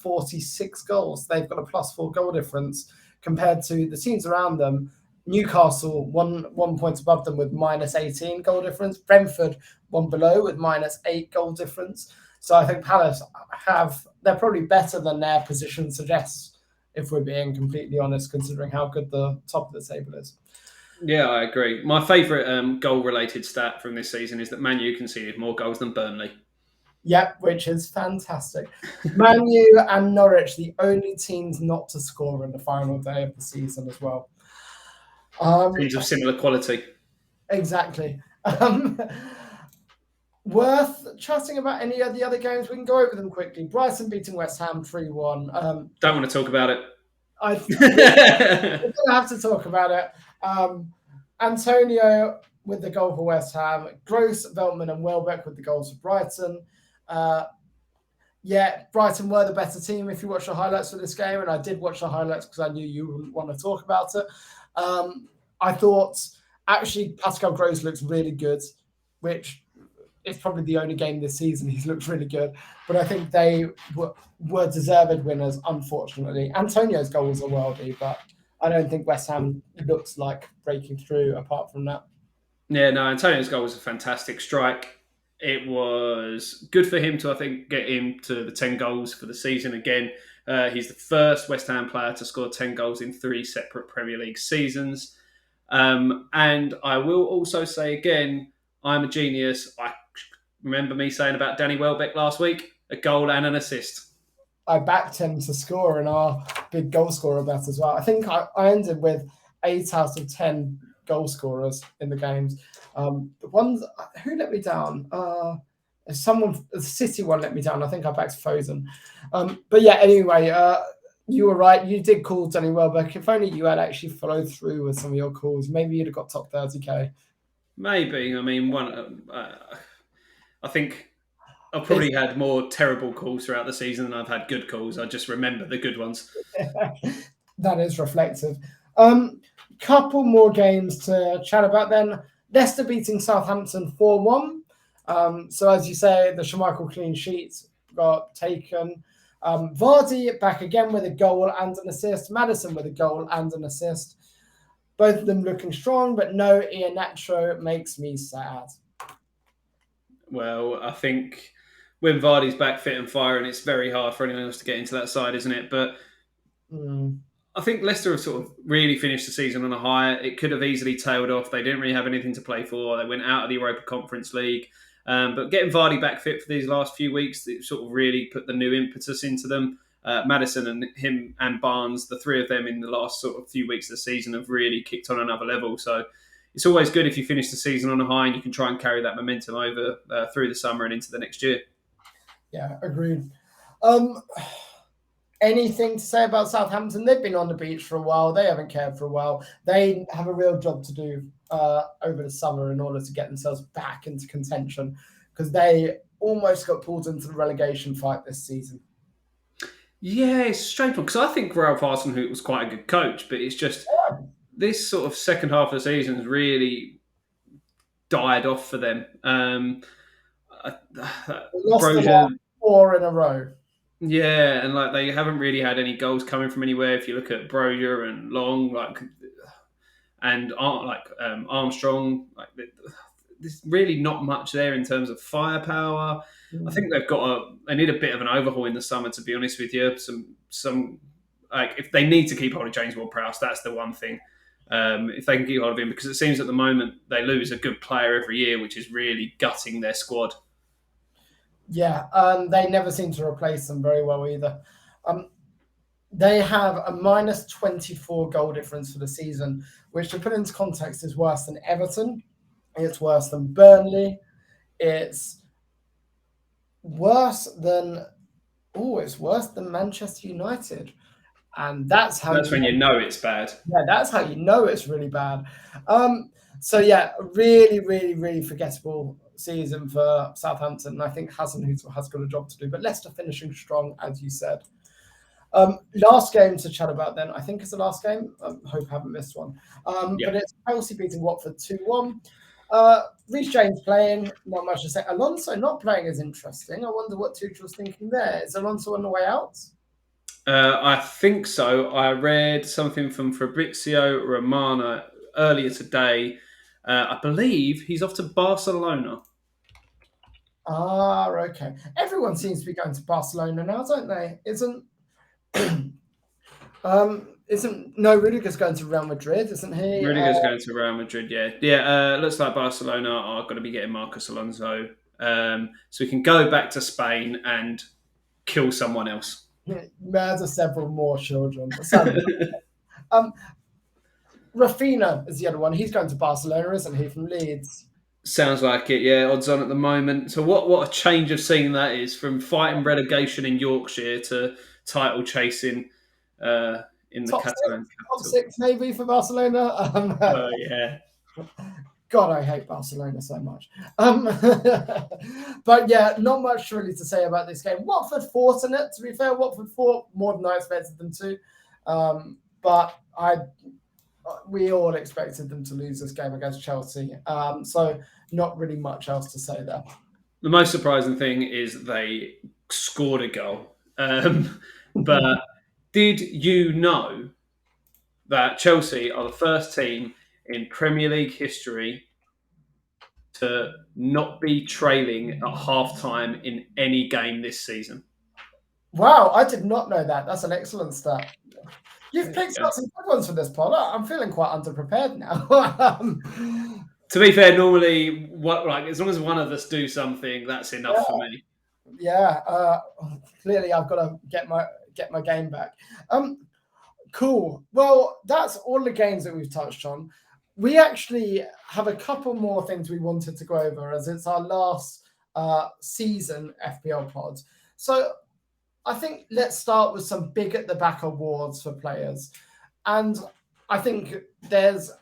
[SPEAKER 1] 46 goals. They've got a +4 goal difference compared to the teams around them. Newcastle, one point above them with -18 goal difference. Brentford, one below with -8 goal difference. So I think Palace they're probably better than their position suggests, if we're being completely honest, considering how good the top of the table is.
[SPEAKER 2] Yeah, I agree. My favourite goal-related stat from this season is that Man U conceded more goals than Burnley.
[SPEAKER 1] Yep, which is fantastic. Man U and Norwich, the only teams not to score in the final day of the season as well.
[SPEAKER 2] Teams of similar quality.
[SPEAKER 1] Exactly. Worth chatting about any of the other games? We can go over them quickly. Brighton beating West Ham 3-1.
[SPEAKER 2] Don't want to talk about it.
[SPEAKER 1] We're going to have to talk about it. Antonio with the goal for West Ham. Gross, Veltman and Welbeck with the goals for Brighton. Brighton were the better team if you watch the highlights for this game, and I did watch the highlights because I knew you wouldn't want to talk about it. I thought, actually, Pascal Gross looks really good, which is probably the only game this season he's looked really good. But I think they were deserved winners, unfortunately. Antonio's goal was a worldie, but I don't think West Ham looks like breaking through apart from that.
[SPEAKER 2] Yeah, no, Antonio's goal was a fantastic strike. It was good for him to, I think, get him to the 10 goals for the season again. He's the first West Ham player to score 10 goals in 3 separate Premier League seasons. And I will also say again, I'm a genius. I remember me saying about Danny Welbeck last week, a goal and an assist.
[SPEAKER 1] I backed him to score in our big goal scorer bet as well. I think I ended with 8 out of 10 goal scorers in the games. The ones who let me down, the City one let me down. I think I backed Foden. But yeah, anyway, you were right. You did call Danny Welbeck. If only you had actually followed through with some of your calls, maybe you'd have got top 30k.
[SPEAKER 2] Maybe. I mean, I think I've probably had more terrible calls throughout the season than I've had good calls. I just remember the good ones.
[SPEAKER 1] That is reflective. Couple more games to chat about then. Leicester beating Southampton 4-1. So as you say, the Schmeichel clean sheet got taken. Vardy back again with a goal and an assist. Maddison with a goal and an assist. Both of them looking strong, but no Iheanacho makes me sad.
[SPEAKER 2] Well, I think when Vardy's back fit and firing, it's very hard for anyone else to get into that side, isn't it? But I think Leicester have sort of really finished the season on a high. It could have easily tailed off. They didn't really have anything to play for. They went out of the Europa Conference League. But getting Vardy back fit for these last few weeks, it sort of really put the new impetus into them. Maddison and him and Barnes, the three of them in the last sort of few weeks of the season have really kicked on another level. So it's always good if you finish the season on a high and you can try and carry that momentum over through the summer and into the next year.
[SPEAKER 1] Yeah, agreed. Anything to say about Southampton? They've been on the beach for a while. They haven't cared for a while. They have a real job to do over the summer in order to get themselves back into contention, because they almost got pulled into the relegation fight this season.
[SPEAKER 2] Yeah, it's a strange one, because I think Ralph Hasenhüttl was quite a good coach, but it's just this sort of second half of the season has really died off for them.
[SPEAKER 1] Lost 4 in a row.
[SPEAKER 2] Yeah, and like they haven't really had any goals coming from anywhere. If you look at Brozier and Long, and Armstrong, there's really not much there in terms of firepower. I think they need a bit of an overhaul in the summer, to be honest with you. Some like if they need to keep hold of James Ward-Prowse, that's the one thing. If they can keep hold of him, because it seems at the moment they lose a good player every year, which is really gutting their squad.
[SPEAKER 1] Yeah, they never seem to replace them very well either. They have a minus 24 goal difference for the season, which, to put into context, is worse than Everton. It's worse than Burnley. It's worse than Manchester United. And that's
[SPEAKER 2] when you know it's bad.
[SPEAKER 1] Yeah, that's how you know it's really bad. So yeah, really, really, really forgettable season for Southampton. I think has got a job to do, but Leicester finishing strong, as you said. Last game to chat about then, I think is the last game. Hope I haven't missed one. But it's Chelsea beating Watford 2-1. Reece James playing, not much to say. Alonso not playing is interesting. I wonder what Tuchel's thinking there. Is Alonso on the way out?
[SPEAKER 2] I think so. I read something from Fabrizio Romano earlier today. I believe he's off to Barcelona.
[SPEAKER 1] Okay. Everyone seems to be going to Barcelona now, don't they? Isn't Rudiger's going to Real Madrid, isn't he?
[SPEAKER 2] Rudiger's going to Real Madrid, yeah. Looks like Barcelona are going to be getting Marcos Alonso, so we can go back to Spain and kill someone else.
[SPEAKER 1] Murder several more children. Rafinha is the other one. He's going to Barcelona, isn't he, from Leeds?
[SPEAKER 2] Sounds like it, yeah. Odds on at the moment. So what a change of scene that is, from fighting relegation in Yorkshire to title chasing in the Catalan capital.
[SPEAKER 1] Top 6 maybe for Barcelona.
[SPEAKER 2] Yeah.
[SPEAKER 1] God, I hate Barcelona so much. But yeah, not much really to say about this game. Watford fought in it, to be fair. Watford fought more than I expected them to. But we all expected them to lose this game against Chelsea. So not really much else to say there.
[SPEAKER 2] The most surprising thing is they scored a goal. But did you know that Chelsea are the first team in Premier League history to not be trailing at half-time in any game this season?
[SPEAKER 1] Wow, I did not know that. That's an excellent stat. You've picked up some good ones for this pod. I'm feeling quite underprepared now.
[SPEAKER 2] To be fair, normally, as long as one of us do something, that's enough for me.
[SPEAKER 1] Yeah, clearly I've got to get my game back. Cool. Well, that's all the games that we've touched on. We actually have a couple more things we wanted to go over, as it's our last season FPL pod. So I think let's start with some big at the back awards for players. And I think there's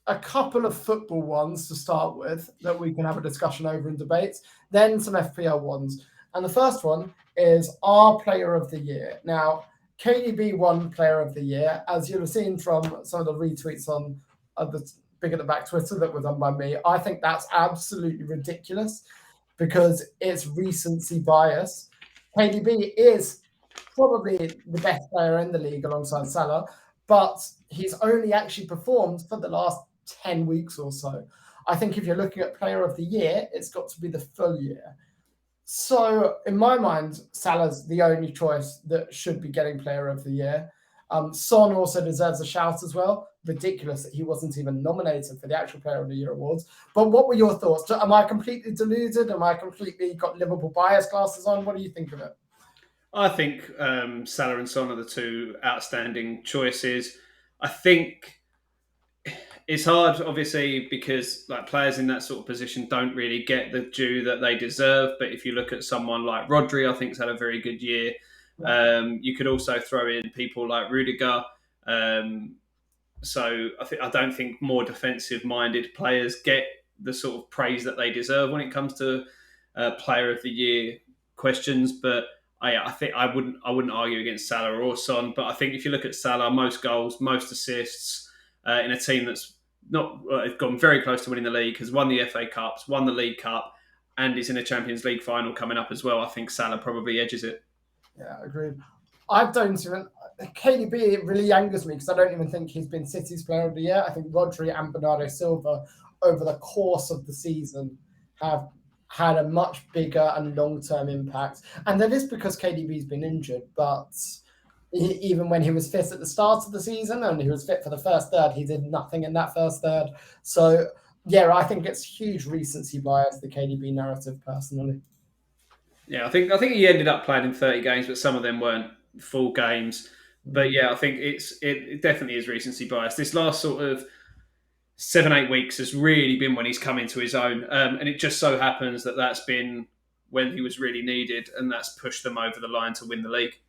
[SPEAKER 1] a couple of football ones to start with that we can have a discussion over and debate, then some FPL ones. And the first one is our Player of the Year. Now, KDB won Player of the Year, as you'll have seen from some of the retweets on the Big at the Back Twitter that were done by me. I think that's absolutely ridiculous because it's recency bias. KDB is probably the best player in the league alongside Salah, but he's only actually performed for the last 10 weeks or so. I think if you're looking at Player of the Year, it's got to be the full year. So in my mind, Salah's the only choice that should be getting Player of the Year. Son also deserves a shout as well. Ridiculous that he wasn't even nominated for the actual Player of the Year awards. But what were your thoughts? Am I completely deluded? Am I completely got Liverpool bias glasses on? What do you think of it?
[SPEAKER 2] I think Salah and Son are the two outstanding choices. I think it's hard, obviously, because players in that sort of position don't really get the due that they deserve. But if you look at someone like Rodri, I think has had a very good year. You could also throw in people like Rudiger. So I don't think more defensive-minded players get the sort of praise that they deserve when it comes to Player of the Year questions. But I think I wouldn't argue against Salah or Son. But I think if you look at Salah, most goals, most assists in a team that's not gone very close to winning the league, has won the FA Cups, won the League Cup, and is in a Champions League final coming up as well. I think Salah probably edges it.
[SPEAKER 1] Yeah, agreed. I don't even. KDB really angers me because I don't even think he's been City's Player of the Year. I think Rodri and Bernardo Silva over the course of the season have had a much bigger and long-term impact. And that is because KDB's been injured, but even when he was fit at the start of the season and he was fit for the first third, he did nothing in that first third. So, yeah, I think it's huge recency bias, the KDB narrative, personally.
[SPEAKER 2] Yeah, I think he ended up playing in 30 games, but some of them weren't full games. But yeah, I think it definitely is recency bias. This last sort of 7-8 weeks has really been when he's come into his own, and it just so happens that that's been when he was really needed, and that's pushed them over the line to win the league.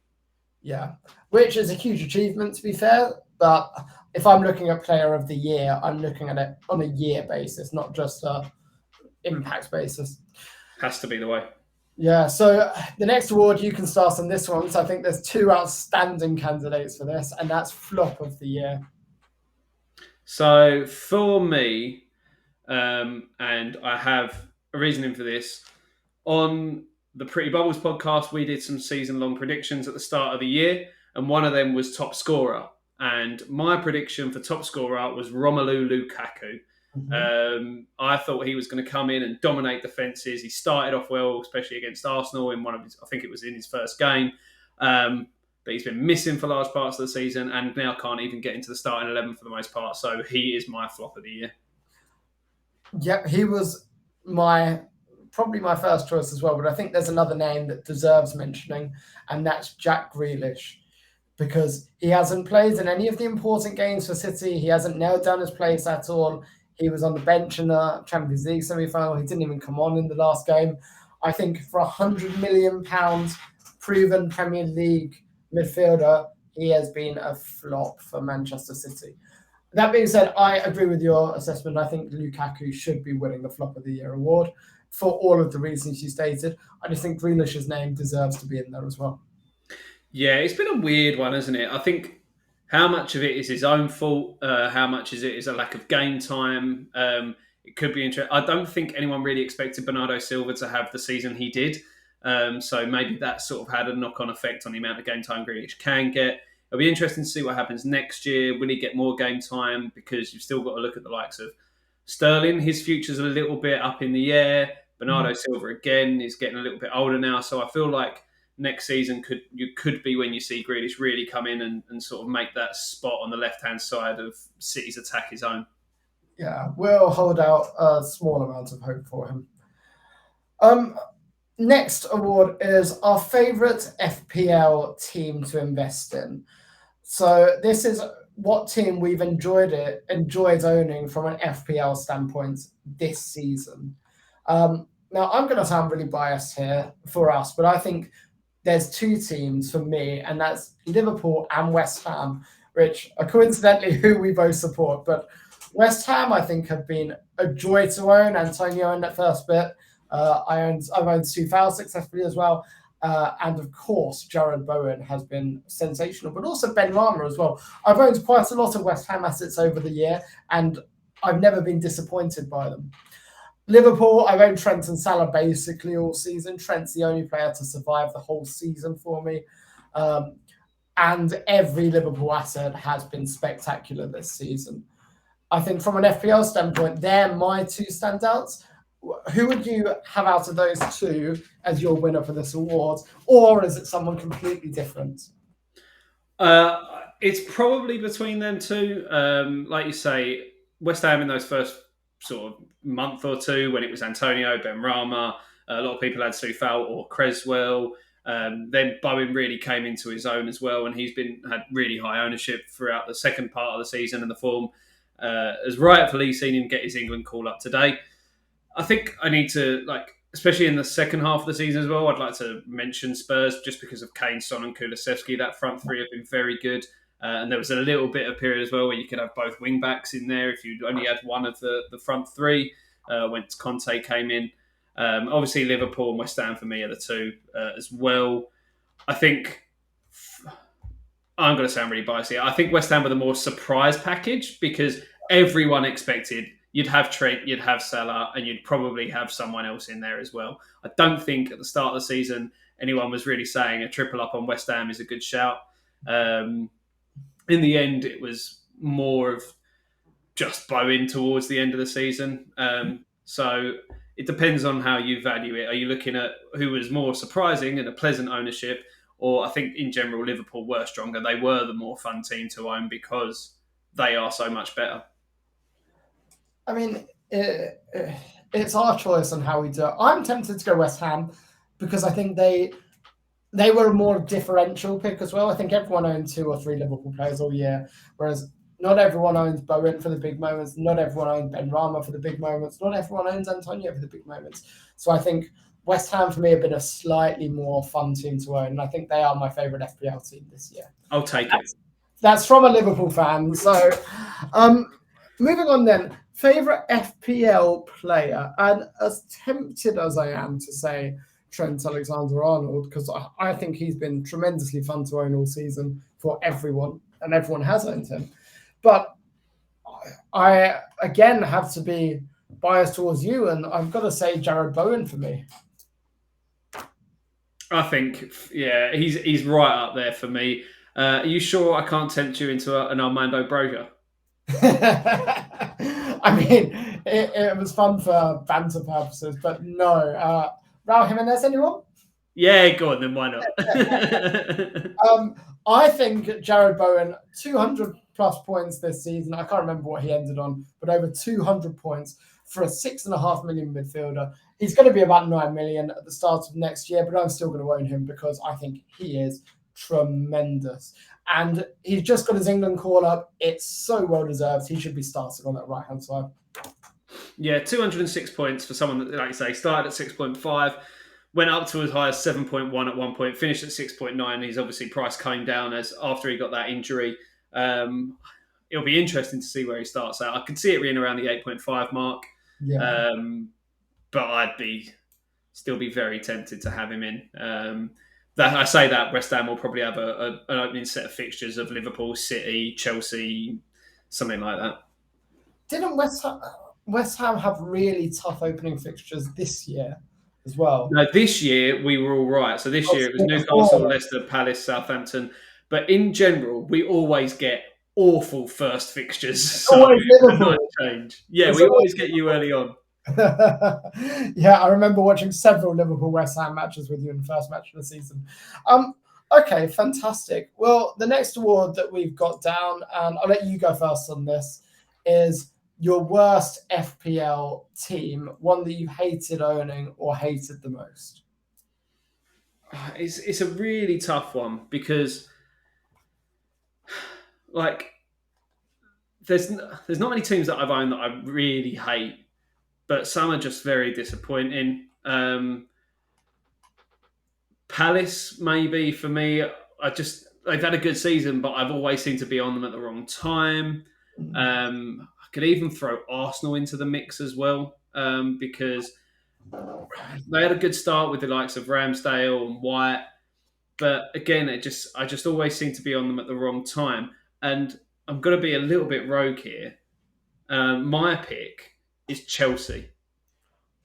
[SPEAKER 1] Yeah, which is a huge achievement, to be fair. But if I'm looking at Player of the Year, I'm looking at it on a year basis, not just a impact basis.
[SPEAKER 2] Has to be the way.
[SPEAKER 1] Yeah, so the next award, you can start on this one. So I think there's two outstanding candidates for this, and that's Flop of the Year.
[SPEAKER 2] So for me, and I have a reasoning for this, on the Pretty Bubbles podcast, we did some season-long predictions at the start of the year, and one of them was top scorer. And my prediction for top scorer was Romelu Lukaku. I thought he was going to come in and dominate defences. He started off well, especially against Arsenal in one of his, I think it was in his first game. But he's been missing for large parts of the season and now can't even get into the starting 11 for the most part. So he is my flop of the year.
[SPEAKER 1] Yep, he was probably my first choice as well, but I think there's another name that deserves mentioning, and that's Jack Grealish, because he hasn't played in any of the important games for City. He hasn't nailed down his place at all. He was on the bench in the Champions League semi-final. He didn't even come on in the last game. I think for £100 million proven Premier League midfielder, he has been a flop for Manchester City. That being said, I agree with your assessment. I think Lukaku should be winning the Flop of the Year award for all of the reasons you stated. I just think Grealish's name deserves to be in there as well.
[SPEAKER 2] Yeah, it's been a weird one, hasn't it? I think how much of it is his own fault? How much is it is a lack of game time? It could be interesting. I don't think anyone really expected Bernardo Silva to have the season he did. So maybe that sort of had a knock-on effect on the amount of game time Grealish can get. It'll be interesting to see what happens next year. Will he get more game time? Because you've still got to look at the likes of Sterling. His future's a little bit up in the air. Bernardo Silva, again, is getting a little bit older now. So I feel like next season could be when you see Grealish really come in and sort of make that spot on the left-hand side of City's attack his own.
[SPEAKER 1] Yeah, we'll hold out a small amount of hope for him. Next award is our favourite FPL team to invest in. So this is what team we've enjoyed owning from an FPL standpoint this season. Now, I'm going to sound really biased here for us, but I think there's two teams for me, and that's Liverpool and West Ham, which are coincidentally who we both support. But West Ham, I think, have been a joy to own. Antonio owned that first bit. I've owned Southampton successfully as well. And of course, Jared Bowen has been sensational, but also Ben Rama as well. I've owned quite a lot of West Ham assets over the year, and I've never been disappointed by them. Liverpool, I've owned Trent and Salah basically all season. Trent's the only player to survive the whole season for me. And every Liverpool asset has been spectacular this season. I think from an FPL standpoint, they're my two standouts. Who would you have out of those two as your winner for this award? Or is it someone completely different?
[SPEAKER 2] It's probably between them two. Like you say, West Ham in those first sort of month or two when it was Antonio, Ben Rama, a lot of people had Soufal or Creswell. Then Bowen really came into his own as well, and he's had really high ownership throughout the second part of the season, and the form has rightfully seen him get his England call up today. I think I need to, especially in the second half of the season as well, I'd like to mention Spurs just because of Kane, Son and Kulusevski. That front three have been very good. And there was a little bit of period as well where you could have both wing backs in there if you only had one of the front three when Conte came in. Obviously, Liverpool and West Ham for me are the two as well. I think I'm going to sound really biased here. I think West Ham were the more surprise package because everyone expected you'd have Trent, you'd have Salah, and you'd probably have someone else in there as well. I don't think at the start of the season anyone was really saying a triple up on West Ham is a good shout. In the end, it was more of just Bowen towards the end of the season. So it depends on how you value it. Are you looking at who was more surprising and a pleasant ownership, or I think in general Liverpool were stronger. They were the more fun team to own because they are so much better.
[SPEAKER 1] I mean, it's our choice on how we do it. I'm tempted to go West Ham because I think they were a more differential pick as well. I think everyone owned 2 or 3 Liverpool players all year, whereas not everyone owns Bowen for the big moments. Not everyone owns Ben Rama for the big moments. Not everyone owns Antonio for the big moments. So I think West Ham for me have been a slightly more fun team to own, and I think they are my favourite FPL team this year.
[SPEAKER 2] I'll take it.
[SPEAKER 1] That's from a Liverpool fan. So moving on then, favourite FPL player, and as tempted as I am to say Trent Alexander-Arnold, because I think he's been tremendously fun to own all season for everyone, and everyone has owned him. But I, again, have to be biased towards you, and I've got to say Jared Bowen for me.
[SPEAKER 2] I think, yeah, he's right up there for me. Are you sure I can't tempt you into an Armando Broja?
[SPEAKER 1] I mean, it was fun for banter purposes, but no. Raul Jimenez, anyone?
[SPEAKER 2] Yeah, go on then, why not?
[SPEAKER 1] I think Jared Bowen, 200 plus points this season. I can't remember what he ended on, but over 200 points for a 6.5 million midfielder. He's going to be about 9 million at the start of next year, but I'm still going to own him because I think he is tremendous. And he's just got his England call up. It's so well deserved. He should be starting on that right-hand side.
[SPEAKER 2] Yeah, 206 points for someone that, like you say, started at 6.5, went up to as high as 7.1 at one point, finished at 6.9. His obviously price came down as after he got that injury. It'll be interesting to see where he starts out. I could see it being around the 8.5 mark.
[SPEAKER 1] Yeah.
[SPEAKER 2] But I'd still be very tempted to have him in. I say that West Ham will probably have an opening set of fixtures of Liverpool, City, Chelsea, something like that.
[SPEAKER 1] Didn't West Ham have really tough opening fixtures this year as well?
[SPEAKER 2] No, this year we were all right. So this year it was Newcastle, Leicester, Palace, Southampton. But in general, we always get awful first fixtures. So
[SPEAKER 1] always Liverpool.
[SPEAKER 2] Change. Yeah, we always get you early on.
[SPEAKER 1] Yeah, I remember watching several Liverpool West Ham matches with you in the first match of the season. Okay, fantastic. Well, the next award that we've got down, and I'll let you go first on this, is your worst FPL team, one that you hated owning or hated the most.
[SPEAKER 2] It's a really tough one because, like, there's not many teams that I've owned that I really hate, but some are just very disappointing. Palace, maybe, for me, they've had a good season, but I've always seemed to be on them at the wrong time. I could even throw Arsenal into the mix as well, because they had a good start with the likes of Ramsdale and White, but again, I just always seem to be on them at the wrong time. And I'm going to be a little bit rogue here. My pick is Chelsea.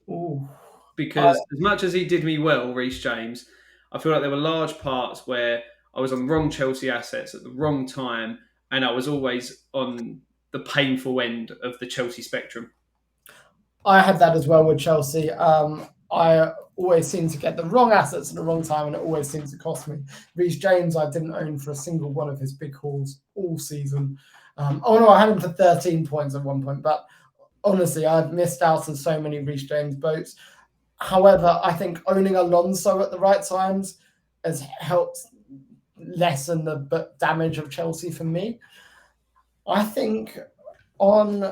[SPEAKER 1] Ooh.
[SPEAKER 2] Because as much as he did me well, Reece James, I feel like there were large parts where I was on the wrong Chelsea assets at the wrong time, and I was always on the painful end of the Chelsea spectrum.
[SPEAKER 1] I had that as well with Chelsea. I always seem to get the wrong assets at the wrong time, and it always seems to cost me. Reece James, I didn't own for a single one of his big hauls all season. I had him for 13 points at one point, but honestly, I've missed out on so many Reece James boats. However, I think owning Alonso at the right times has helped lessen the damage of Chelsea for me. I think on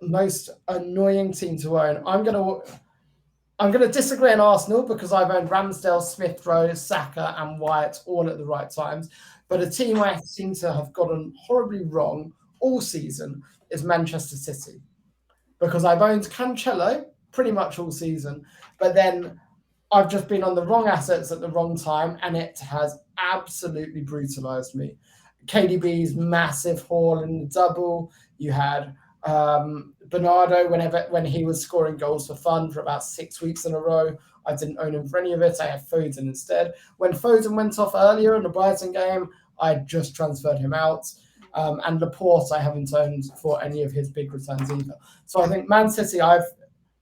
[SPEAKER 1] most annoying team to own, I'm gonna disagree on Arsenal because I've owned Ramsdale, Smith Rowe, Saka, and White all at the right times. But a team I seem to have gotten horribly wrong all season is Manchester City, because I've owned Cancelo pretty much all season, but then I've just been on the wrong assets at the wrong time, and it has absolutely brutalized me. KDB's massive haul in the double. You had Bernardo when he was scoring goals for fun for about 6 weeks in a row. I didn't own him for any of it. I had Foden instead. When Foden went off earlier in the Brighton game, I just transferred him out. And Laporte I haven't owned for any of his big returns either. So I think Man City, I've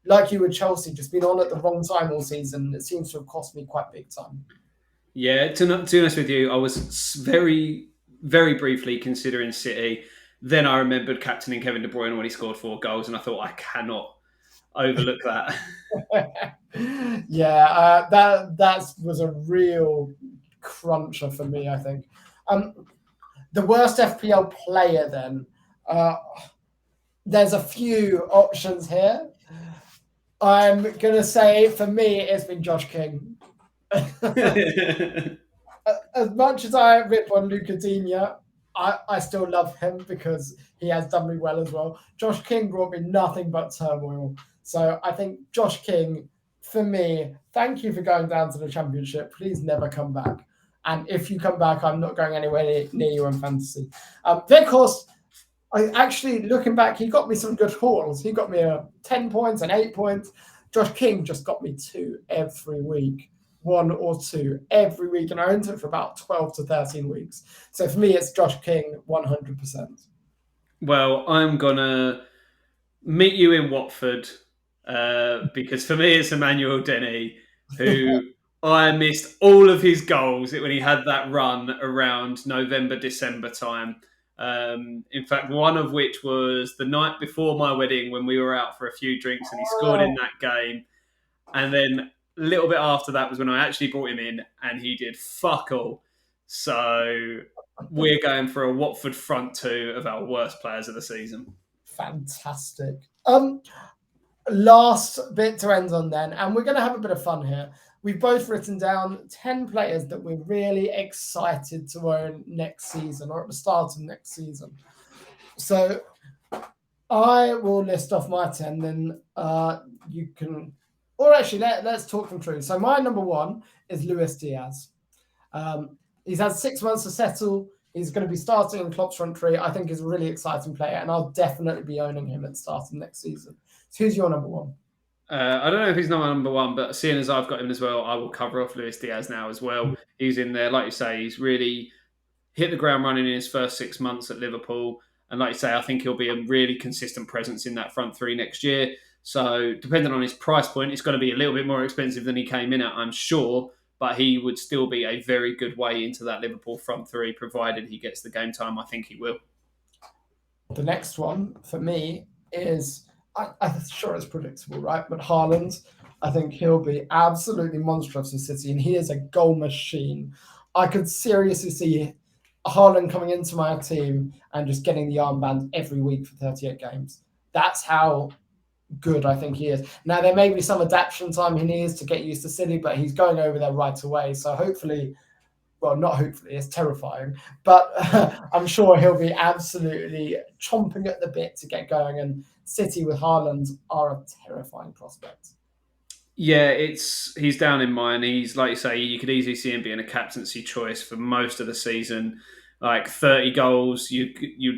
[SPEAKER 1] like you with Chelsea, just been on at the wrong time all season. It seems to have cost me quite big time.
[SPEAKER 2] Yeah, to be honest with you, I was very, very briefly considering City. Then I remembered captaining Kevin De Bruyne when he scored 4 goals, and I thought I cannot overlook that.
[SPEAKER 1] Yeah, that was a real cruncher for me, I think. The worst FPL player then. There's a few options here. I'm going to say, for me, it's been Josh King. As much as I rip on Luca Digne, I still love him because he has done me well as well. Josh King brought me nothing but turmoil. So I think Josh King, for me, thank you for going down to the championship. Please never come back. And if you come back, I'm not going anywhere near you in fantasy. Then, of course, I actually, looking back, he got me some good hauls. He got me 10 points and 8 points. Josh King just got me 2 every week. 1 or 2 every week, and I owned it for about 12 to 13 weeks. So for me, it's Josh King 100%.
[SPEAKER 2] Well, I'm gonna meet you in Watford because for me it's Emmanuel Denny, who I missed all of his goals when he had that run around November, December time. In fact, one of which was the night before my wedding when we were out for a few drinks and he scored in that game. And then a little bit after that was when I actually brought him in and he did fuck all. So we're going for a Watford front two of our worst players of the season.
[SPEAKER 1] Fantastic. Last bit to end on then, and we're going to have a bit of fun here. We've both written down 10 players that we're really excited to own next season or at the start of next season. So I will list off my 10, then you can, or actually let's talk them through. So my number 1 is Luis Diaz. He's had 6 months to settle. He's going to be starting in Klopp's front three. I think he's a really exciting player, and I'll definitely be owning him at the start of next season. So who's your number 1?
[SPEAKER 2] I don't know if he's not my number 1, but seeing as I've got him as well, I will cover off Luis Diaz now as well. He's in there, like you say, he's really hit the ground running in his first 6 months at Liverpool. And like you say, I think he'll be a really consistent presence in that front three next year. So depending on his price point, it's going to be a little bit more expensive than he came in at, I'm sure. But he would still be a very good way into that Liverpool front three, provided he gets the game time. I think he will.
[SPEAKER 1] The next one for me is, I'm sure it's predictable, right? But Haaland, I think he'll be absolutely monstrous in City, and he is a goal machine. I could seriously see Haaland coming into my team and just getting the armband every week for 38 games. That's how good I think he is. Now, there may be some adaptation time he needs to get used to City, but he's going over there right away. So hopefully, well, not hopefully, it's terrifying, but I'm sure he'll be absolutely chomping at the bit to get going. And City with Haaland are a terrifying prospect.
[SPEAKER 2] Yeah, he's down in mine. He's, like you say, you could easily see him being a captaincy choice for most of the season. Like 30 goals, you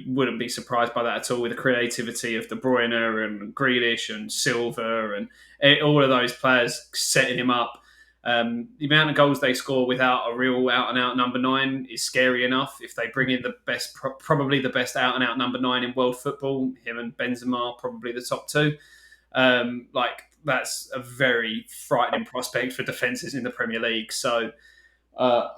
[SPEAKER 2] wouldn't be surprised by that at all, with the creativity of De Bruyne and Grealish and Silva and all of those players setting him up. The amount of goals they score without a real out-and-out number 9 is scary enough. If they bring in the best, probably the best out-and-out number 9 in world football, him and Benzema, probably the top 2. That's a very frightening prospect for defences in the Premier League. So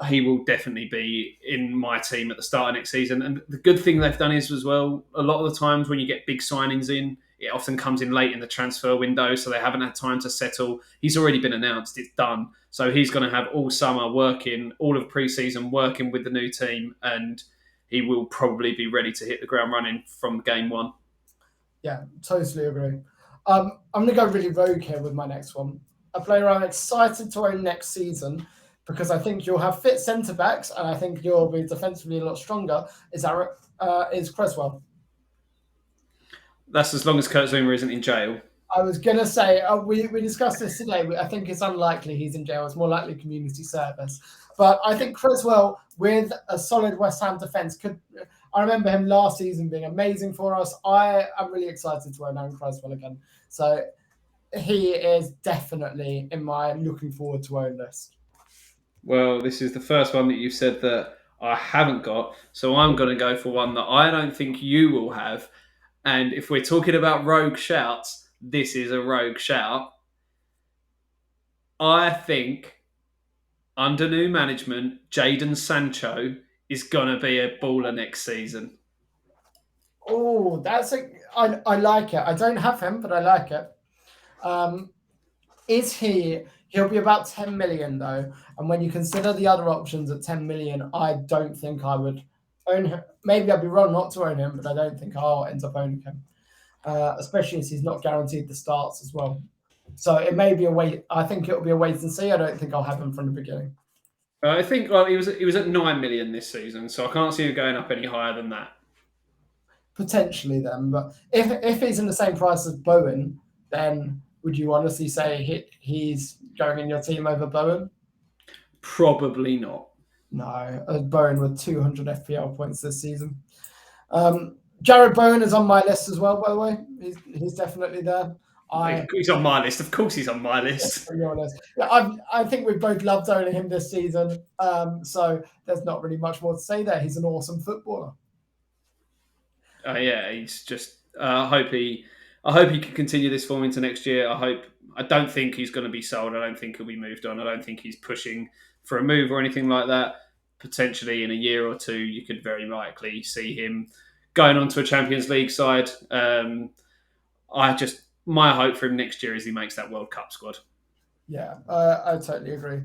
[SPEAKER 2] he will definitely be in my team at the start of next season. And the good thing they've done is, as well, a lot of the times when you get big signings in, it often comes in late in the transfer window, so they haven't had time to settle. He's already been announced, it's done. So he's going to have all summer working, all of pre-season working with the new team, and he will probably be ready to hit the ground running from game 1.
[SPEAKER 1] Yeah, totally agree. I'm going to go really rogue here with my next one. A player I'm excited to own next season because I think you'll have fit centre-backs and I think you'll be defensively a lot stronger, is Cresswell.
[SPEAKER 2] That's as long as Kurt Zouma isn't in jail.
[SPEAKER 1] I was going to say, we discussed this today. I think it's unlikely he's in jail. It's more likely community service. But I think Cresswell, with a solid West Ham defence, could... I remember him last season being amazing for us. I am really excited to own Aaron Cresswell again. So he is definitely in my looking forward to own list.
[SPEAKER 2] Well, this is the first one that you've said that I haven't got. So I'm going to go for one that I don't think you will have. And if we're talking about rogue shouts, this is a rogue shout. I think under new management, Jadon Sancho is going to be a baller next season.
[SPEAKER 1] Oh, I like it. I don't have him, but I like it. He'll be about 10 million though. And when you consider the other options at 10 million, I don't think I would own him. Maybe I'd be wrong not to own him, but I don't think I'll end up owning him. Especially as he's not guaranteed the starts as well. So it may be a wait. I think it'll be a wait and see. I don't think I'll have him from the beginning.
[SPEAKER 2] I think he was at 9 million this season, so I can't see him going up any higher than that.
[SPEAKER 1] Potentially then, but if he's in the same price as Bowen, then would you honestly say he's going in your team over Bowen?
[SPEAKER 2] Probably not.
[SPEAKER 1] No, Bowen with 200 FPL points this season. Jared Bowen is on my list as well, by the way. He's definitely there.
[SPEAKER 2] He's on my list. Of course he's on my list.
[SPEAKER 1] Yeah, I think we've both loved owning him this season. So there's not really much more to say there. He's an awesome footballer.
[SPEAKER 2] Yeah, he's just. I hope he can continue this form into next year. I don't think he's going to be sold. I don't think he'll be moved on. I don't think he's pushing for a move or anything like that. Potentially in a year or two, you could very likely see him going on to a Champions League side. My hope for him next year is he makes that World Cup squad.
[SPEAKER 1] Yeah, I totally agree.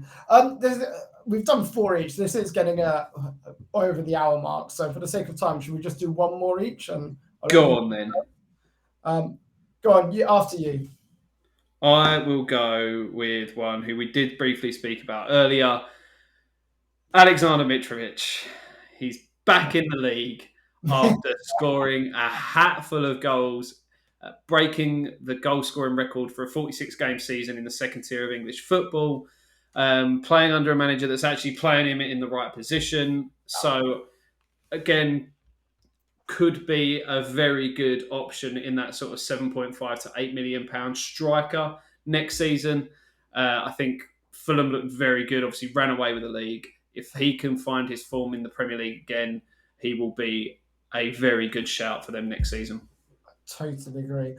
[SPEAKER 1] We've done 4 each. This is getting over the hour mark. So for the sake of time, should we just do one more each? And
[SPEAKER 2] go on then.
[SPEAKER 1] Go on. After you.
[SPEAKER 2] I will go with one who we did briefly speak about earlier. Alexander Mitrovic. He's back in the league after scoring a hatful of goals, breaking the goal scoring record for a 46-game season in the second tier of English football, playing under a manager that's actually playing him in the right position. So, again, could be a very good option in that sort of 7.5 to £8 million striker next season. I think Fulham looked very good, obviously ran away with the league. If he can find his form in the Premier League again, he will be a very good shout for them next season.
[SPEAKER 1] Totally agree.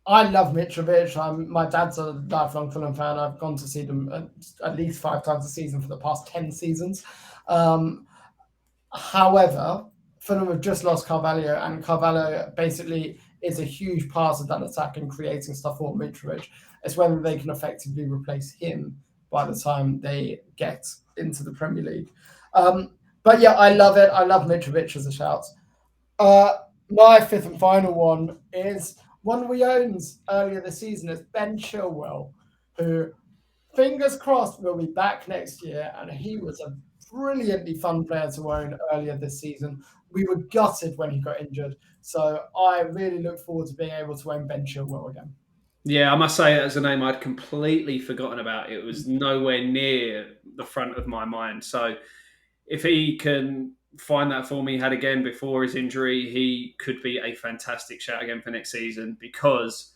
[SPEAKER 1] I love Mitrovic. My dad's a lifelong Fulham fan. I've gone to see them at least 5 times a season for the past 10 seasons. However, Fulham have just lost Carvalho, and Carvalho basically is a huge part of that attack and creating stuff for Mitrovic. It's whether they can effectively replace him by the time they get into the Premier League. But yeah, I love it. I love Mitrovic as a shout. My fifth and final one is one we owned earlier this season. It's Ben Chilwell, who, fingers crossed, will be back next year. And he was a brilliantly fun player to own earlier this season. We were gutted when he got injured. So I really look forward to being able to own Ben Chilwell again.
[SPEAKER 2] Yeah, I must say that was a name I'd completely forgotten about. It was nowhere near the front of my mind. So if he can find that form he had again before his injury, he could be a fantastic shout again for next season because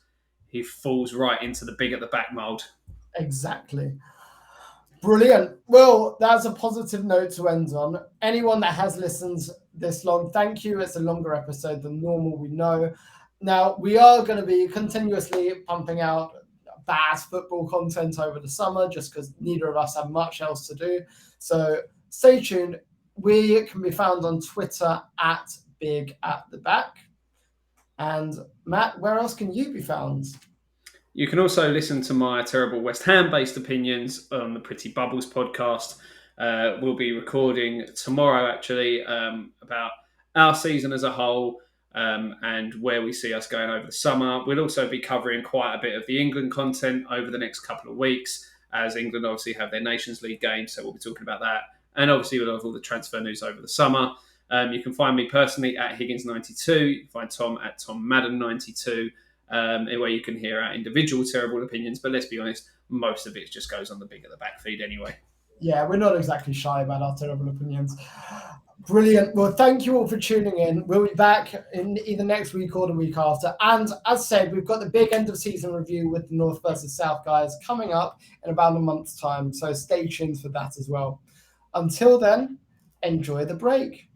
[SPEAKER 2] he falls right into the big at the back mould.
[SPEAKER 1] Exactly. Brilliant. Well, that's a positive note to end on. Anyone that has listened this long, thank you. It's a longer episode than normal, we know. Now, we are going to be continuously pumping out BAS football content over the summer just because neither of us have much else to do. So stay tuned. We can be found on Twitter at @BigAtTheBack. And Matt, where else can you be found?
[SPEAKER 2] You can also listen to my terrible West Ham-based opinions on the Pretty Bubbles podcast. We'll be recording tomorrow, actually, about our season as a whole and where we see us going over the summer. We'll also be covering quite a bit of the England content over the next couple of weeks, as England obviously have their Nations League games, so we'll be talking about that. And obviously we'll have all the transfer news over the summer. You can find me personally at Higgins92. You can find Tom at TomMadden92. Where you can hear our individual terrible opinions, but let's be honest, most of it just goes on the big at the back feed anyway. Yeah, we're not exactly shy about our terrible opinions. Brilliant. Well, thank you all for tuning in. We'll be back in either next week or the week after. And as said, we've got the big end of season review with the North versus South guys coming up in about a month's time. So stay tuned for that as well. Until then, enjoy the break.